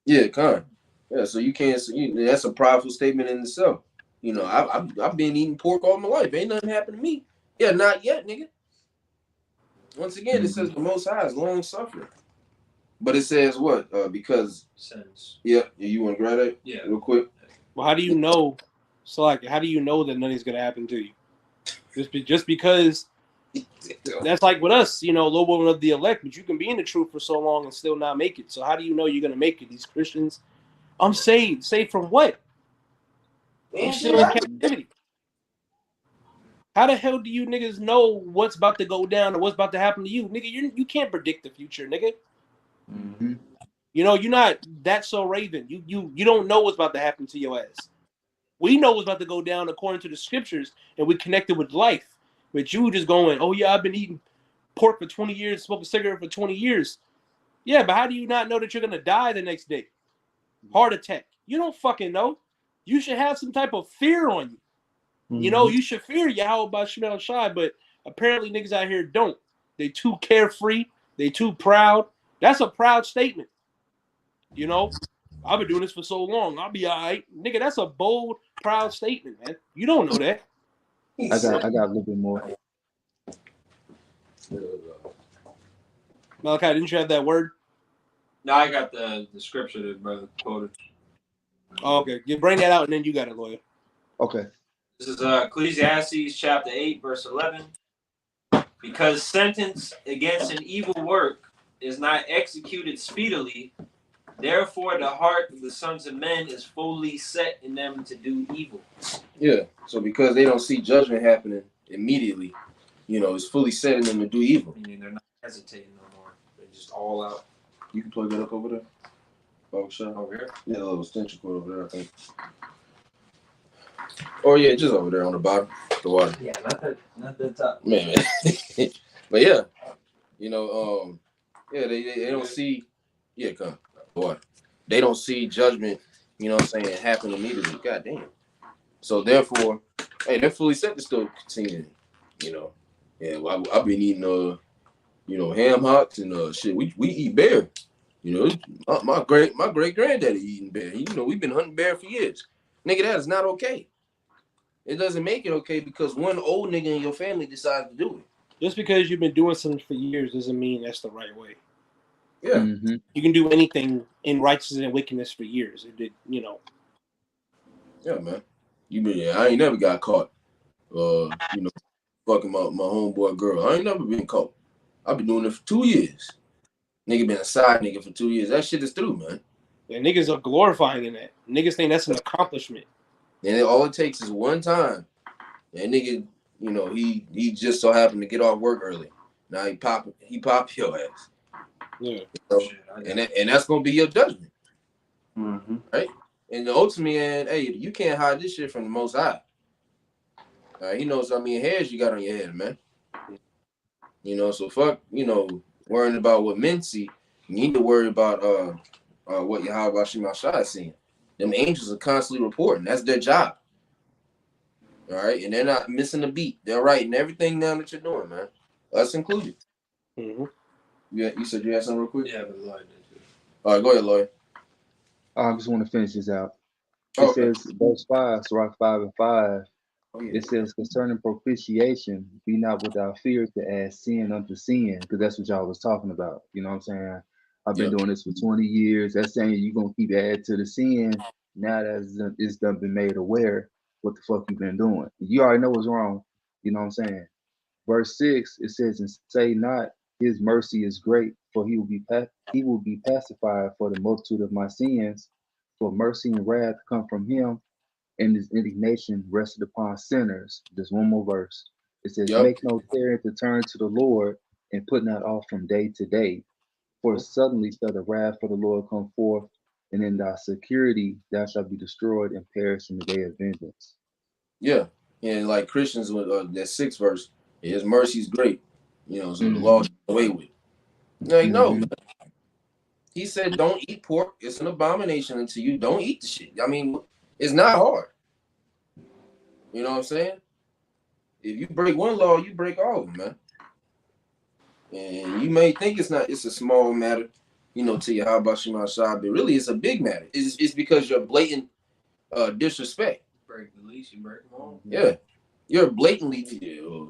Yeah, con. Yeah, so you can't. That's a powerful statement in itself. You know, I've been eating pork all my life. Ain't nothing happened to me. Yeah, not yet, nigga. Once again, it says the Most High is long suffering, but it says what? Because Sins. Yeah, you want to grab that? Yeah. Real quick. Well, how do you know? So, like, how do you know that nothing's gonna happen to you? Just because. That's like with us, you know, low woman of the elect, but you can be in the truth for so long and still not make it. So how do you know you're gonna make it? These Christians, I'm saved. Saved from what? I'm still in captivity. How the hell do you niggas know what's about to go down or what's about to happen to you, nigga? You can't predict the future, nigga. Mm-hmm. You know, you're not that so Raven. You don't know what's about to happen to your ass. We know what's about to go down according to the scriptures, and we connected with life. But you just going, oh yeah, I've been eating pork for 20 years, smoking cigarette for 20 years. Yeah, but how do you not know that you're gonna die the next day? Heart attack. You don't fucking know. You should have some type of fear on you. You know, you should fear Yahweh by Shemel Shai, but apparently niggas out here don't. They too carefree. They too proud. That's a proud statement. You know, I've been doing this for so long. I'll be all right. Nigga, that's a bold, proud statement, man. You don't know that. I got a little bit more. Malachi, didn't you have that word? No, I got the scripture that brother quoted. Oh, okay. You bring that out and then you got it, lawyer. Okay. This is Ecclesiastes chapter 8, verse 11. Because sentence against an evil work is not executed speedily, therefore the heart of the sons of men is fully set in them to do evil. Yeah. So because they don't see judgment happening immediately, you know, it's fully set in them to do evil. Meaning they're not hesitating no more. They're just all out. You can plug that up over there. Barbershop. Over here. Yeah, a little extension cord over there, I think. Or yeah, just over there on the bottom, the water. Yeah, not that top. Man. But yeah, you know, yeah, they don't see, yeah, come water. They don't see judgment, you know what I'm saying, happen immediately. God damn. So therefore, hey, they're fully set to still continue, you know. Yeah, well, I've been eating you know, ham hocks and shit. We eat bear. You know, my great granddaddy eating bear. You know, we've been hunting bear for years. Nigga, that is not okay. It doesn't make it okay because one old nigga in your family decides to do it. Just because you've been doing something for years doesn't mean that's the right way. Yeah. Mm-hmm. You can do anything in righteousness and wickedness for years. It did, you know. Yeah, man. I ain't never got caught. You know, fucking my homeboy girl. I ain't never been caught. I've been doing it for 2 years. Nigga been a side nigga for 2 years. That shit is through, man. And niggas are glorifying in that. Niggas think that's an accomplishment. And all it takes is one time. And nigga, you know, he just so happened to get off work early. Now he pop your ass. Yeah. So, and that's gonna be your judgment. Mm-hmm. Right? And ultimately, and hey, you can't hide this shit from the Most High. All right, he knows how many hairs you got on your head, man. You know, so fuck, you know, worrying about what men see. You need to worry about what Yahweh Shema Shai is seeing. Them angels are constantly reporting. That's their job. All right, and they're not missing a beat. They're writing everything down that you're doing, man. Us included. Mm-hmm. You said you had something real quick? Yeah, but Lord did too. All right, go ahead, Lloyd. I just want to finish this out. It Okay. says, verse 5, Sirach 5 and 5. Oh, yeah. It says, concerning propitiation, be not without fear to add sin unto sin, because that's what y'all was talking about. You know what I'm saying? I've been doing this for 20 years. That's saying you're going to keep adding to the sin. Now that it's done been made aware what the fuck you been doing. You already know what's wrong. You know what I'm saying? Verse 6, it says, and say not, his mercy is great, for he will be pacified for the multitude of my sins, for mercy and wrath come from him, and his indignation rested upon sinners. Just one more verse. It says, make no tarrying to turn to the Lord, and put not off from day to day. For suddenly shall the wrath of the Lord come forth, and in thy security thou shalt be destroyed and perish in the day of vengeance. Yeah. And like Christians, with that 6th verse, his mercy is great. You know, so the law is away with. Like, no, man. He said, don't eat pork. It's an abomination until you don't eat the shit. I mean, it's not hard. You know what I'm saying? If you break one law, you break all of them, man. And you may think it's a small matter, you know, to Yahweh Shema Shai, but really it's a big matter. It's because you're blatant disrespect. Break the leash, you break them all. Yeah. You're blatantly,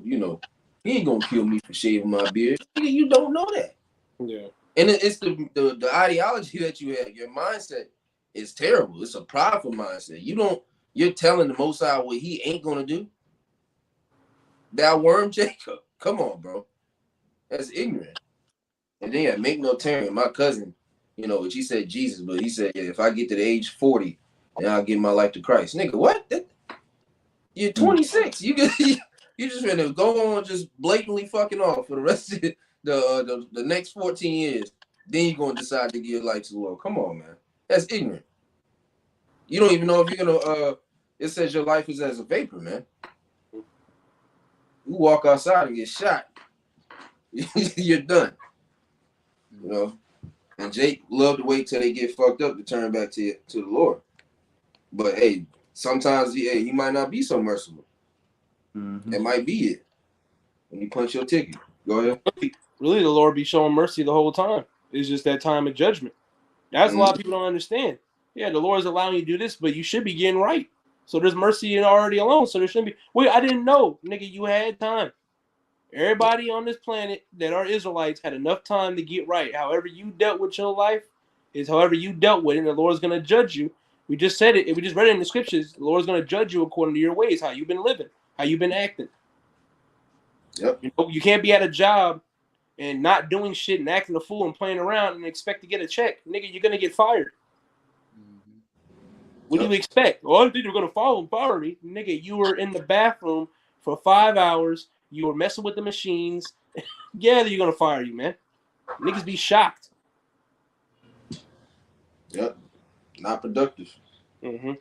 you know, he ain't gonna kill me for shaving my beard. You don't know that. Yeah. And it's the ideology that you have. Your mindset is terrible. It's a prideful mindset. You're telling the Most High what he ain't gonna do. Thou worm Jacob. Come on, bro. That's ignorant. And then make no tarrying. My cousin, you know, which he said Jesus, but he said, yeah, if I get to the age 40, then I'll give my life to Christ. Nigga, what? You're 26. You just gonna go on just blatantly fucking off for the rest of the next 14 years. then you're gonna decide to give your life to the Lord. Come on, man. That's ignorant. You don't even know if you're gonna it says your life is as a vapor, man. You walk outside and get shot. You're done. You know. And Jake love to wait till they get fucked up to turn back to the Lord. But hey, sometimes he might not be so merciful. Mm-hmm. It might be it. When you punch your ticket. Go ahead. Really, the Lord be showing mercy the whole time. It's just that time of judgment. That's a lot of people don't understand. Yeah, the Lord is allowing you to do this, but you should be getting right. So there's mercy in already alone. So there shouldn't be. Wait, I didn't know, nigga. You had time. Everybody on this planet that are Israelites had enough time to get right. However you dealt with your life is however you dealt with it, and the Lord's going to judge you. We just said it. We just read it in the scriptures. The Lord's going to judge you according to your ways, how you've been living, how you've been acting. Yep. You know, you can't be at a job and not doing shit and acting a fool and playing around and expect to get a check. Nigga, you're going to get fired. What do you expect? Oh, I think you're going to fire me. Nigga, you were in the bathroom for 5 hours. You were messing with the machines. Yeah, they're going to fire you, man. Niggas be shocked. Yep. Not productive. Mm-hmm.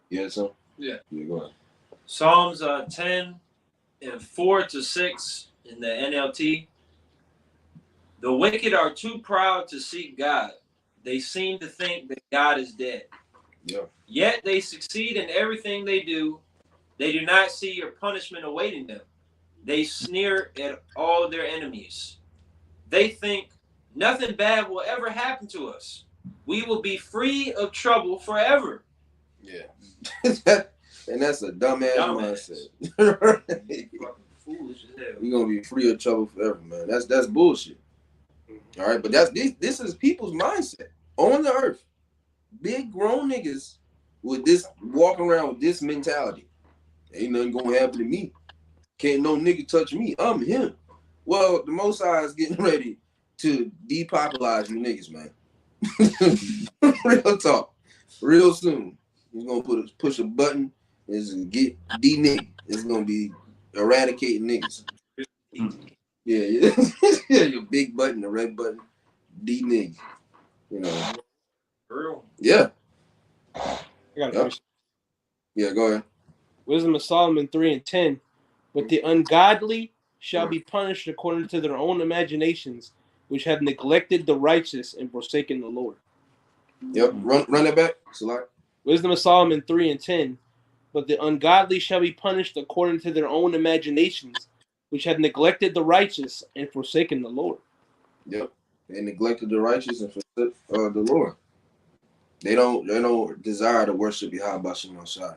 Yeah, so? Yeah. Yeah, go ahead. Psalms 10 and 4-6 in the NLT. The wicked are too proud to seek God. They seem to think that God is dead. Yeah. Yet they succeed in everything they do. They do not see your punishment awaiting them. They sneer at all their enemies. They think nothing bad will ever happen to us. We will be free of trouble forever. Yeah. And that's a dumbass mindset. Fucking foolish as hell. You're gonna be free of trouble forever, man. That's bullshit. All right, but this is people's mindset on the earth. Big grown niggas with this walking around with this mentality. Ain't nothing gonna happen to me. Can't no nigga touch me. I'm him. Well, the Most High is getting ready to depopularize you niggas, man. Real talk. Real soon. He's gonna push a button. It's gonna get de-nigga. It's gonna be eradicating niggas. Yeah. Yeah, your big button, the red button, de-nigga. You know. For real. Yeah. I got Yep. Yeah, go ahead. Wisdom of Solomon 3 and 10. But the ungodly shall be punished according to their own imaginations, which have neglected the righteous and forsaken the Lord. Yep. Run it back. Select. Wisdom of Solomon 3 and 10. But the ungodly shall be punished according to their own imaginations, which have neglected the righteous and forsaken the Lord. Yep. They neglected the righteous and forsook the Lord. They don't desire to worship Yahweh Shem Shai.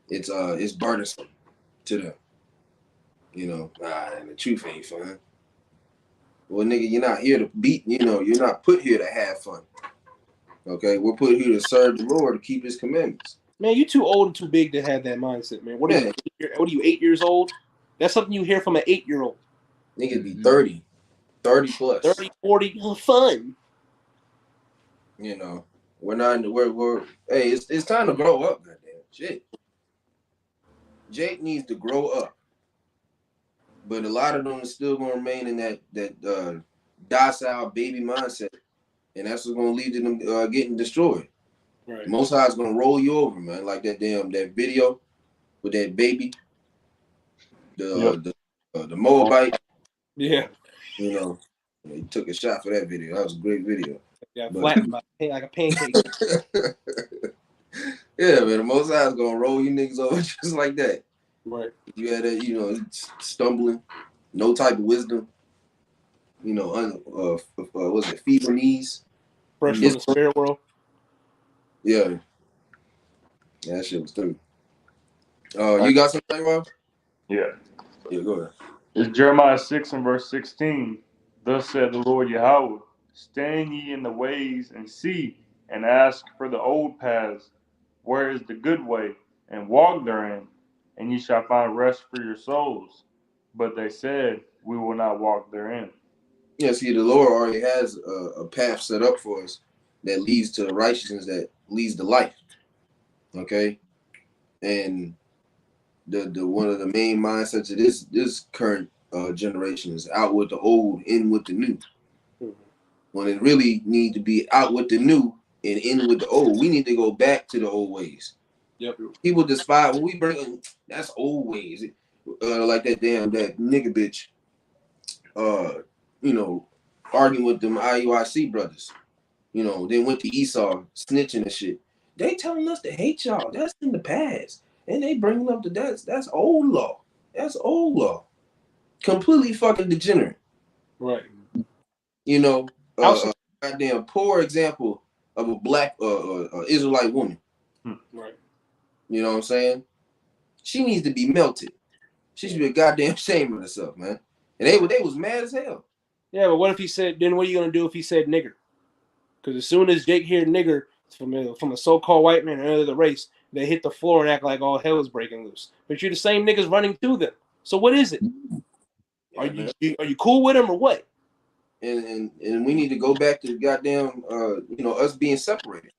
It's burdensome to them. You know, and the truth ain't fun. Well, nigga, you're not here to beat, you're not put here to have fun. Okay, we're put here to serve the Lord, to keep his commandments. Man, you too old and too big to have that mindset, man. What are you, 8 years old? That's something you hear from an 8-year-old. Niggas be 30 plus. 30, 40, fun. You know, we're hey, it's time to grow up, goddamn shit. Jake needs to grow up. But a lot of them are still gonna remain in that docile baby mindset. And that's what's gonna lead to them getting destroyed. Right. Most High is gonna roll you over, man, like that video with that baby, the Moabite. Yeah. You know, he took a shot for that video. That was a great video. Yeah, flattened like a pancake. Yeah, man, the Most High is gonna roll you niggas over just like that. Right. You had that, stumbling, no type of wisdom. Was it feeble knees? Fresh from the spirit world. Yeah. That shit was through. You got something, Rob? Yeah. Yeah, go ahead. It's Jeremiah 6 and verse 16. Thus said the Lord Yahweh, stand ye in the ways and see, and ask for the old paths, where is the good way, and walk therein, and ye shall find rest for your souls. But they said, we will not walk therein. Yeah, see, the Lord already has a path set up for us that leads to righteousness, that leads to life. Okay? And the one of the main mindsets of this current generation is out with the old, in with the new. Mm-hmm. when it really need to be out with the new and in with the old. We need to go back to the old ways. Yep. People despise when we bring that's old ways. Like that nigga bitch. You know, arguing with them IUIC brothers. You know, then went to Esau snitching and shit. They telling us to hate y'all. That's in the past, and they bringing up that's old law. That's old law. Completely fucking degenerate. Right. You know, goddamn poor example of a black Israelite woman. Right. You know what I'm saying? She needs to be melted. She should be a goddamn shame of herself, man. And they was mad as hell. Yeah, but what if he said? Then what are you gonna do if he said nigger? Because as soon as Jake heard nigger from a so-called white man or another race, they hit the floor and act like all hell is breaking loose. But you're the same niggas running to them. So what is it? Yeah, are you cool with them or what? And we need to go back to goddamn us being separated.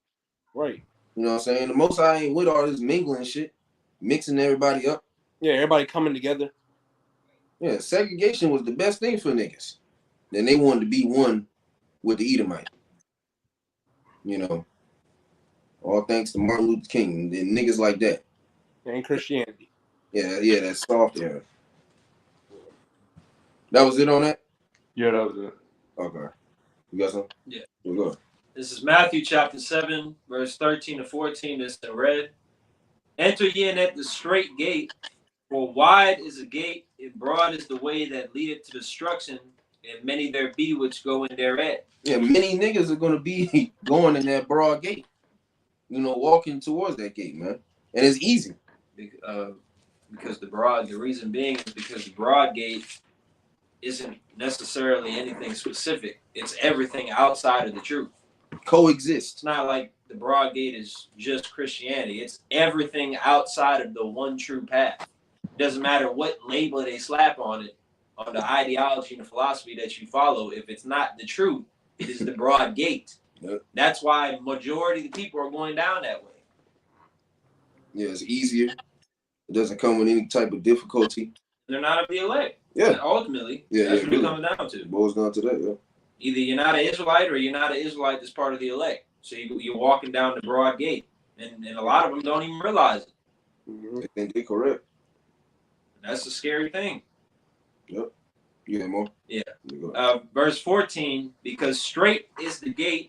Right. You know what I'm saying? The Most High ain't with all this mingling shit, mixing everybody up. Yeah, everybody coming together. Yeah, segregation was the best thing for niggas. Then they wanted to be one with the Edomite. You know, all thanks to Martin Luther King and niggas like that. And Christianity. Yeah, that's soft era. That was it on that? Yeah, that was it. Okay. You got something? Yeah. We'll go. This is Matthew chapter 7, verse 13 to 14. This in red. Enter ye in at the straight gate, for wide is the gate, and broad is the way that leadeth to destruction, and many there be which go in thereat. Yeah, many niggas are gonna be going in that broad gate. You know, walking towards that gate, man. And it's easy. Because the reason being is because the broad gate isn't necessarily anything specific. It's everything outside of the truth. Coexist. It's not like the broad gate is just Christianity. It's everything outside of the one true path. It doesn't matter what label they slap on it, on the ideology and the philosophy that you follow. If it's not the truth, it is the broad gate. Yep. That's why majority of the people are going down that way. Yeah, it's easier. It doesn't come with any type of difficulty. They're not of the elect. Yeah. And ultimately, that's what it's coming down to. Boils down to that, yeah. Either you're not an Israelite or you're not an Israelite that's part of the elect. So you're walking down the broad gate. And a lot of them don't even realize it. I think they're correct. That's the scary thing. Yep. You got more? Yeah. Verse 14, because straight is the gate,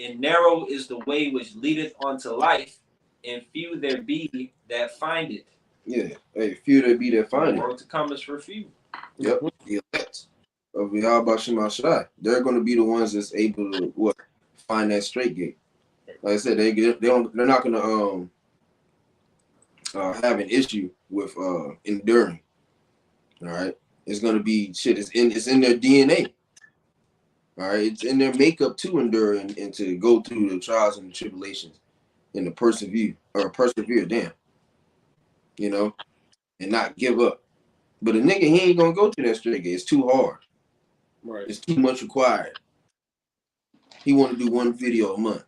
and narrow is the way which leadeth unto life, and few there be that find it. Yeah. Hey, few there be that find it. The world to come is for few. Yep. The elect of Yahweh Shema Shaddai. They're going to be the ones that's able to find that straight gate. Like I said, they're not going to have an issue with enduring. All right. It's going to be shit. It's in their DNA. All right. It's in their makeup to endure and to go through the trials and the tribulations and to persevere. Damn. You know, and not give up. But a nigga, he ain't going to go to that straight gate. It's too hard. Right. It's too much required. He want to do one video a month.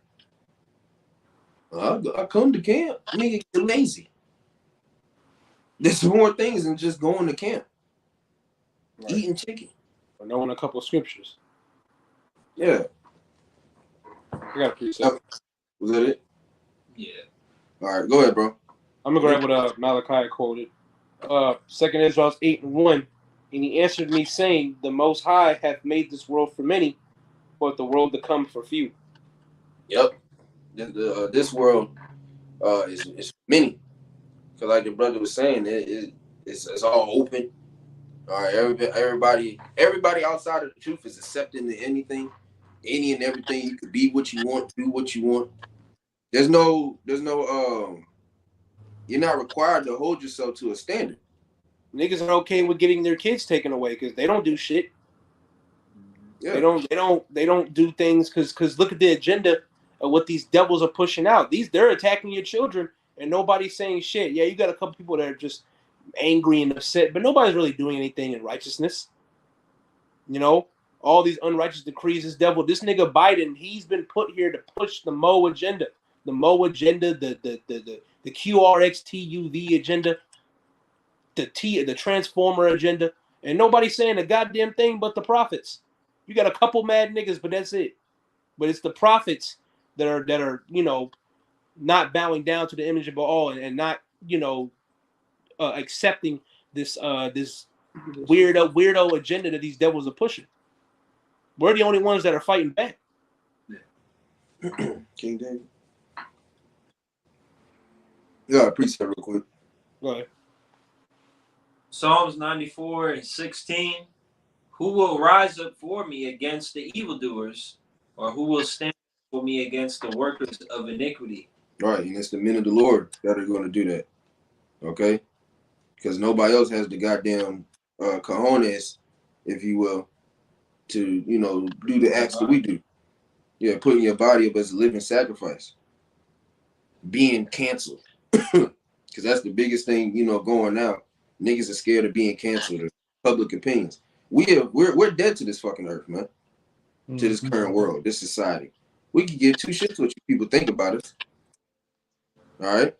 I come to camp. Nigga, get lazy. There's more things than just going to camp. Right. Eating chicken. Or knowing a couple of scriptures. Yeah. I got a precept. Was that it? Yeah. All right, go ahead, bro. I'm gonna grab what Malachi quoted. 2 Ezra 8:1, and he answered me, saying, "The Most High hath made this world for many, but the world to come for few." Yep. This world is many. Because like the brother was saying, it's all open. All right, everybody outside of the truth is accepting to anything, any and everything. You could be what you want, do what you want. There's no you're not required to hold yourself to a standard. Niggas are okay with getting their kids taken away because they don't do shit. Yeah. They don't do things because look at the agenda of what these devils are pushing out. They're attacking your children and nobody's saying shit. Yeah, you got a couple people that are just angry and upset, but nobody's really doing anything in righteousness. You know, all these unrighteous decrees, this nigga Biden, he's been put here to push the Mo agenda. The Mo agenda, the QRXTUV agenda, the Transformer agenda, and nobody's saying a goddamn thing but the prophets. You got a couple mad niggas, but that's it. But it's the prophets that are not bowing down to the image of Baal and not accepting this this weirdo agenda that these devils are pushing. We're the only ones that are fighting back. King David. Yeah, precept real quick. Go ahead. Psalms 94:16. Who will rise up for me against the evildoers, or who will stand for me against the workers of iniquity? Right, and it's the men of the Lord that are going to do that. Okay? Because nobody else has the goddamn cojones, if you will, to, do the acts that we do. Yeah, putting your body up as a living sacrifice. Being canceled. Because that's the biggest thing, going now. Niggas are scared of being canceled or public opinions. We're dead to this fucking earth, man. To this current world, this society. We can give two shits what you people think about us. All right?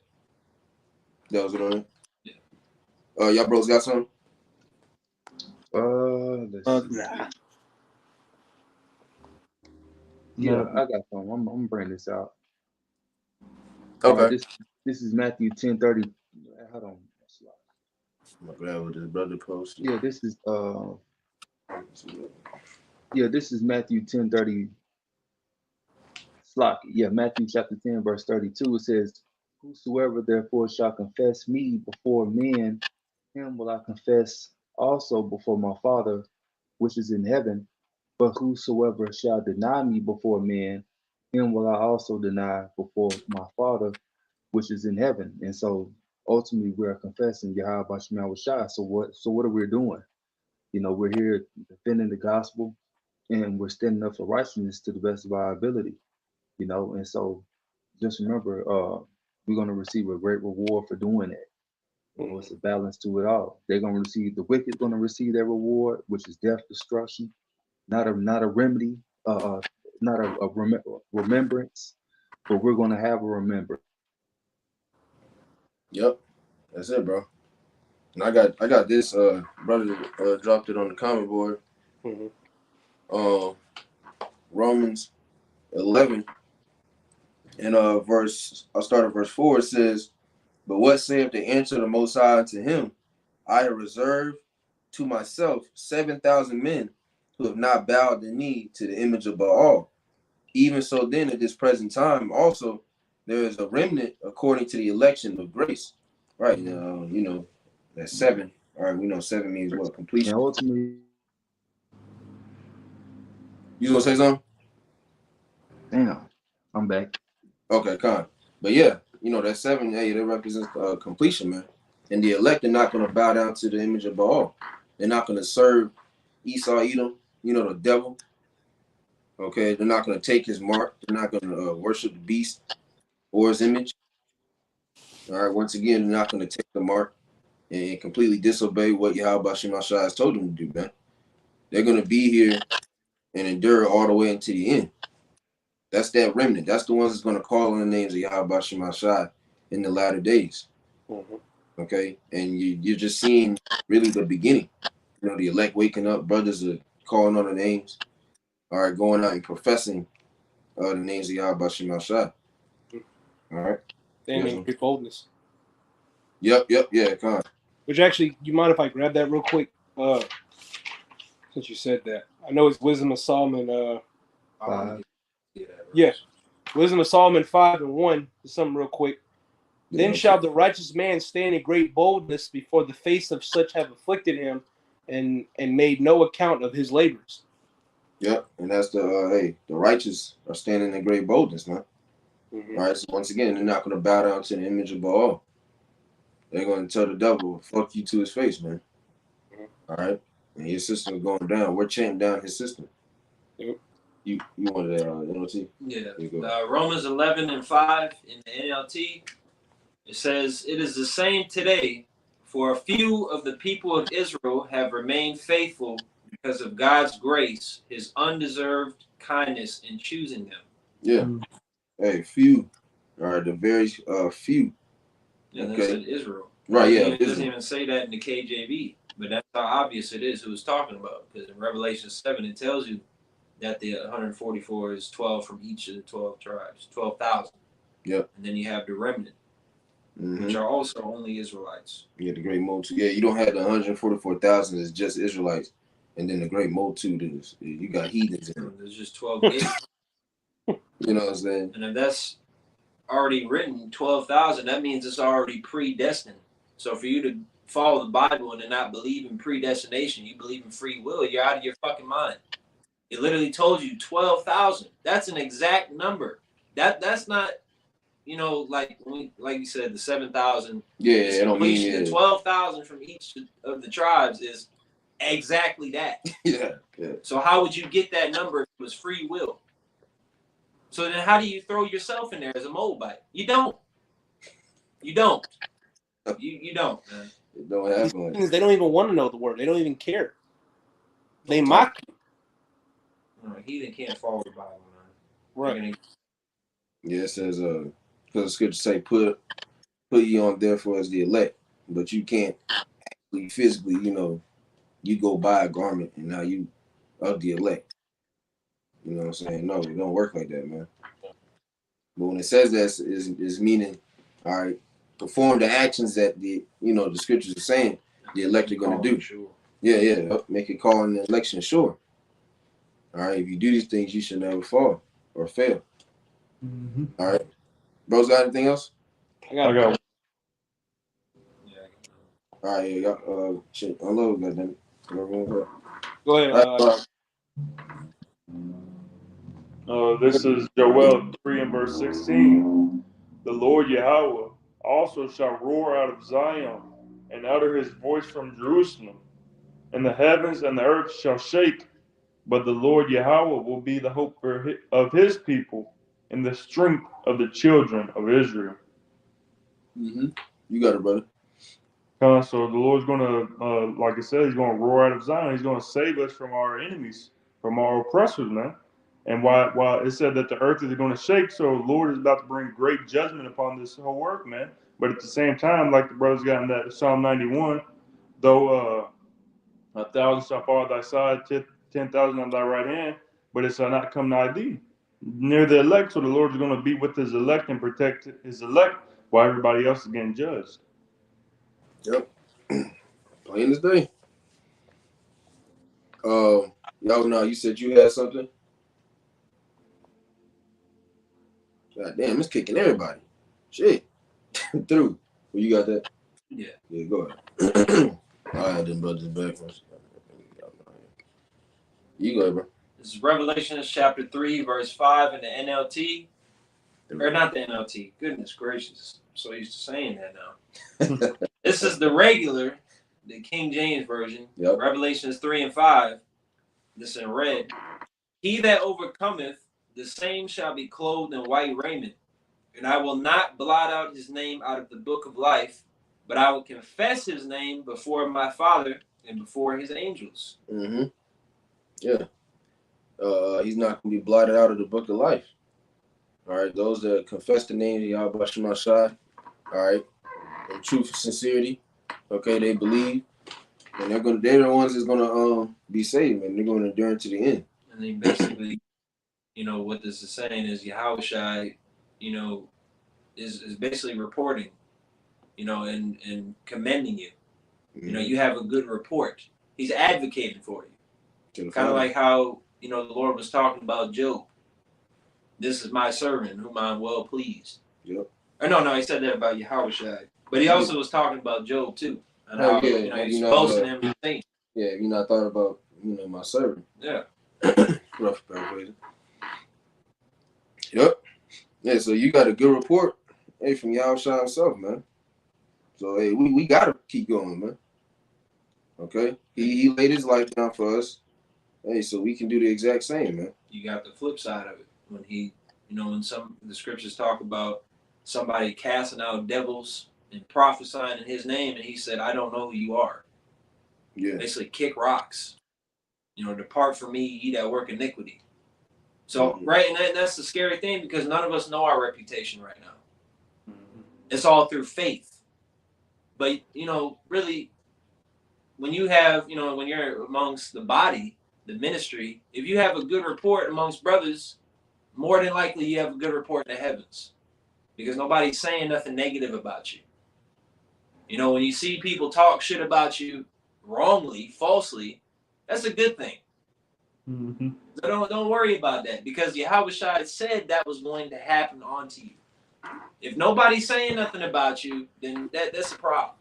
That was it on it. Y'all bros got something? Let's see. Yeah, I got some. I'm gonna bring this out. Okay. This is Matthew 10:30. Hold on. I'm gonna grab what this brother posted. Yeah, this is Matthew 10:30. Yeah, Matthew chapter 10, verse 32. It says, "Whosoever therefore shall confess me before men, him will I confess also before my Father which is in heaven. But whosoever shall deny me before men, him will I also deny before my Father which is in heaven." And so ultimately we're confessing Yahweh Bashim Shai. So what are we doing? We're here defending the gospel and we're standing up for righteousness to the best of our ability. And so just remember, we're going to receive a great reward for doing that. It's a balance to it all. The wicked going to receive their reward, which is death, destruction, not a remedy, not a remembrance, but we're going to have a remembrance. Yep, that's it, bro. And I got this. Brother dropped it on the comment board. Romans 11 and I'll start at verse 4. It says, "But what saith the answer of the Most High unto him? I have reserved to myself 7,000 men who have not bowed the knee to the image of Baal. Even so then at this present time also there is a remnant according to the election of grace." Right now, that's 7. All right, we know 7 means what? Completion. And ultimately, you gonna say something? Damn, I'm back. Okay, Con. But yeah, that 7, hey, that represents completion, man. And the elect are not gonna bow down to the image of Baal. They're not gonna serve Esau, Edom, the devil. Okay, they're not gonna take his mark. They're not gonna worship the beast or his image. All right, once again, they're not gonna take the mark and completely disobey what Yahweh Bashim Shai has told them to do, man. They're gonna be here and endure all the way into the end. That's that remnant. That's the ones that's going to call on the names of Yahweh Bashim Shai in the latter days. Okay? And you're just seeing really the beginning. The elect waking up, brothers are calling on the names. All right, going out and professing the names of Yahweh Bashim Shai. All right? Standing with boldness. Yep, yeah, come on. Which actually, you mind if I grab that real quick? Since you said that. I know it's Wisdom of Solomon. Yeah. Wisdom of Solomon 5:1. Something real quick. Then shall the righteous man stand in great boldness before the face of such have afflicted him and made no account of his labors. Yep, and that's the righteous are standing in great boldness, man. All right, so once again, they're not going to bow down to the image of Baal. They're going to tell the devil, fuck you to his face, man. All right, and his system is going down. We're chanting down his system. Yep. You wanted that NLT? Yeah. Romans 11:5 in the NLT. It says, "It is the same today, for a few of the people of Israel have remained faithful because of God's grace, his undeserved kindness in choosing them." Yeah. Hey, few. All right, the very few. And okay. That's in Israel. Right, yeah. It doesn't even say that in the KJV, but that's how obvious it is who it's talking about. Because in Revelation 7, it tells you that the 144 is 12 from each of the 12 tribes, 12,000. Yep. And then you have the remnant, Mm-hmm. which are also only Israelites. Yeah, the great multitude. Yeah, you don't have the 144,000 is just Israelites, and then the great multitude is you got heathens in it. There's just 12 gates. You know what I'm saying? And if that's already written, 12,000, that means it's already predestined. So for you to follow the Bible and to not believe in predestination, you believe in free will, you're out of your fucking mind. It literally told you 12,000. That's an exact number. That's not, you know, like you said, the 7,000. Yeah, it don't mean The 12,000 from each of the tribes is exactly that. yeah. So how would you get that number if it was free will? So then how do you throw yourself in there as a Moabite? You don't. You don't. You don't, man. It don't happen. Like They don't even want to know the word. They don't even care. They mock you. No, heathen can't follow the Bible, man. Right. yeah, it says because the scripture say put you on therefore as the elect, but you can't actually physically, you know, you go buy a garment and now you of the elect. You know what I'm saying? No, it don't work like that, man. But when it says that, is meaning, all right, perform the actions that the scriptures are saying the elect are going to do. Sure. Yeah, make it call in the election sure. All right, if you do these things, you should never fall or fail. Mm-hmm. All right, bro's got anything else? I got Okay. Yeah. All right, yeah, shit, unload, goddamn. Go ahead. This is Joel 3 and verse 16. The Lord Yahweh also shall roar out of Zion and utter his voice from Jerusalem, and the heavens and the earth shall shake, but the Lord Yahweh will be the hope of his people and the strength of the children of Israel. Mm-hmm. You got it, brother. So the Lord's going to, like I said, he's going to roar out of Zion. He's going to save us from our enemies, from our oppressors, man. And while it said that the earth is going to shake, so the Lord is about to bring great judgment upon this whole work, man. But at the same time, like the brothers got in that Psalm 91, though 1,000 shall fall at thy side, 10,000 on thy right hand, but it shall not come nigh thee. Near the elect, so the Lord is going to be with his elect and protect his elect while everybody else is getting judged. Yep. Plain as day. Y'all know you said you had something. God damn, it's kicking everybody. Shit. Through. Well, you got that? Yeah. Yeah, go ahead. All right, then, brothers back. You go ahead, bro. This is Revelation chapter 3, verse 5 in the NLT. Or not the NLT. Goodness gracious. I'm so used to saying that now. This is the regular, the King James Version. Yep. Revelations 3 and 5. This in red. He that overcometh, the same shall be clothed in white raiment. And I will not blot out his name out of the book of life, but I will confess his name before my Father and before his angels. Mm-hmm. Yeah. He's not going to be blotted out of the book of life. All right. Those that confess the name of Yahweh Shemashai, all right, in truth and sincerity, okay, they believe, and they're the ones that's gonna be saved, and they're gonna endure to the end. And then basically, what this is saying is Yahushua, is basically reporting, and commending you. Mm-hmm. You have a good report. He's advocating for you. Kind of like how, the Lord was talking about Job. This is my servant whom I'm well pleased. Yep. Or no, he said that about Yahushua. But he also was talking about Job too. And how, he's boasting him to think. Yeah, if you not thought about, my servant. Yeah. Rough paraphrasing. Yep. Yeah, so you got a good report, hey, from Yahushua himself, man. So hey, we gotta keep going, man. Okay? He laid his life down for us. Hey, so we can do the exact same, man. You got the flip side of it. When he, when the scriptures talk about somebody casting out devils and prophesying in his name, and he said, I don't know who you are. Yeah. Basically kick rocks. Depart from me, ye that work iniquity. So, right, and that's the scary thing, because none of us know our reputation right now. Mm-hmm. It's all through faith. But, really, when you have, when you're amongst the body, the ministry, if you have a good report amongst brothers, more than likely you have a good report in the heavens, because nobody's saying nothing negative about you. You know, when you see people talk shit about you wrongly, falsely, that's a good thing. Mm-hmm. So don't worry about that, because Yahushua said that was going to happen onto you. If nobody's saying nothing about you, then that's a problem.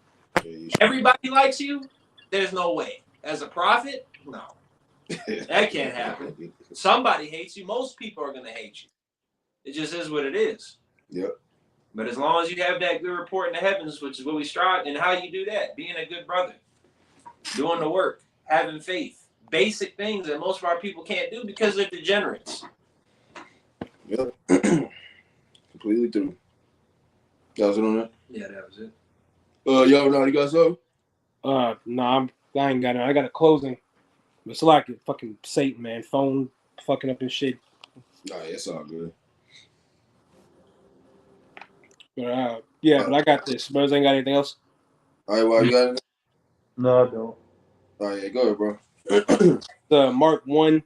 Everybody likes you, there's no way. As a prophet, no. That can't happen. Somebody hates you. Most people are going to hate you. It just is what it is. Yep. But as long as you have that good report in the heavens, which is what we strive, and how you do that, being a good brother, doing the work, having faith, basic things that most of our people can't do because they're degenerates. Yep. Completely through. That was it on that? Yeah, that was it. Y'all know you got something? No, I ain't got it. I got a closing. It's like it, fucking Satan, man. Phone fucking up and shit. Nah, it's all good. But but I got this. Brothers ain't got anything else. All right, well, you got it? No, I don't. All right, yeah, go ahead, bro. Mark 1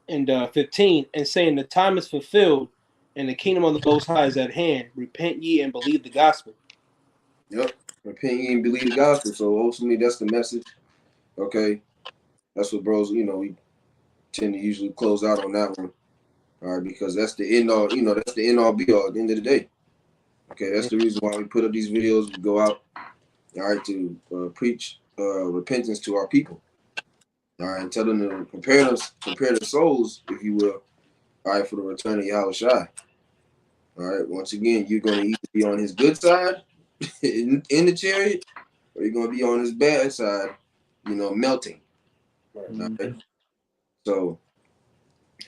and 15, and saying the time is fulfilled and the kingdom of the Most High is at hand. Repent ye and believe the gospel. Yep. Repent ye and believe the gospel. So ultimately, that's the message. Okay. That's what bros, you know, we tend to usually close out on that one. All right, because that's the end all, you know, that's the end all be all at the end of the day. Okay, that's the reason why we put up these videos. We go out, all right, to preach repentance to our people. All right, and tell them to prepare their souls, if you will, all right, for the return of Yahushua. All right, once again, you're going to either be on his good side in the chariot, or you're going to be on his bad side, you know, melting. All right? So,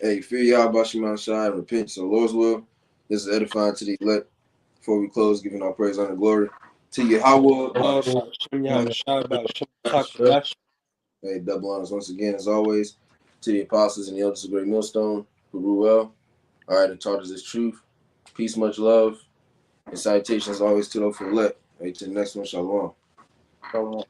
hey, fear Yahweh Shema Shai and repent. So, Lord's will, this is edifying to the elect. Before we close, giving our praise, honor, and glory to Yahweh. Hey, double honors once again, as always, to the apostles and the elders of Great Millstone who grew well. All right, and taught us this truth. Peace, much love, and salutations always to those for elect. Hey, to the next one, shalom. Shalom.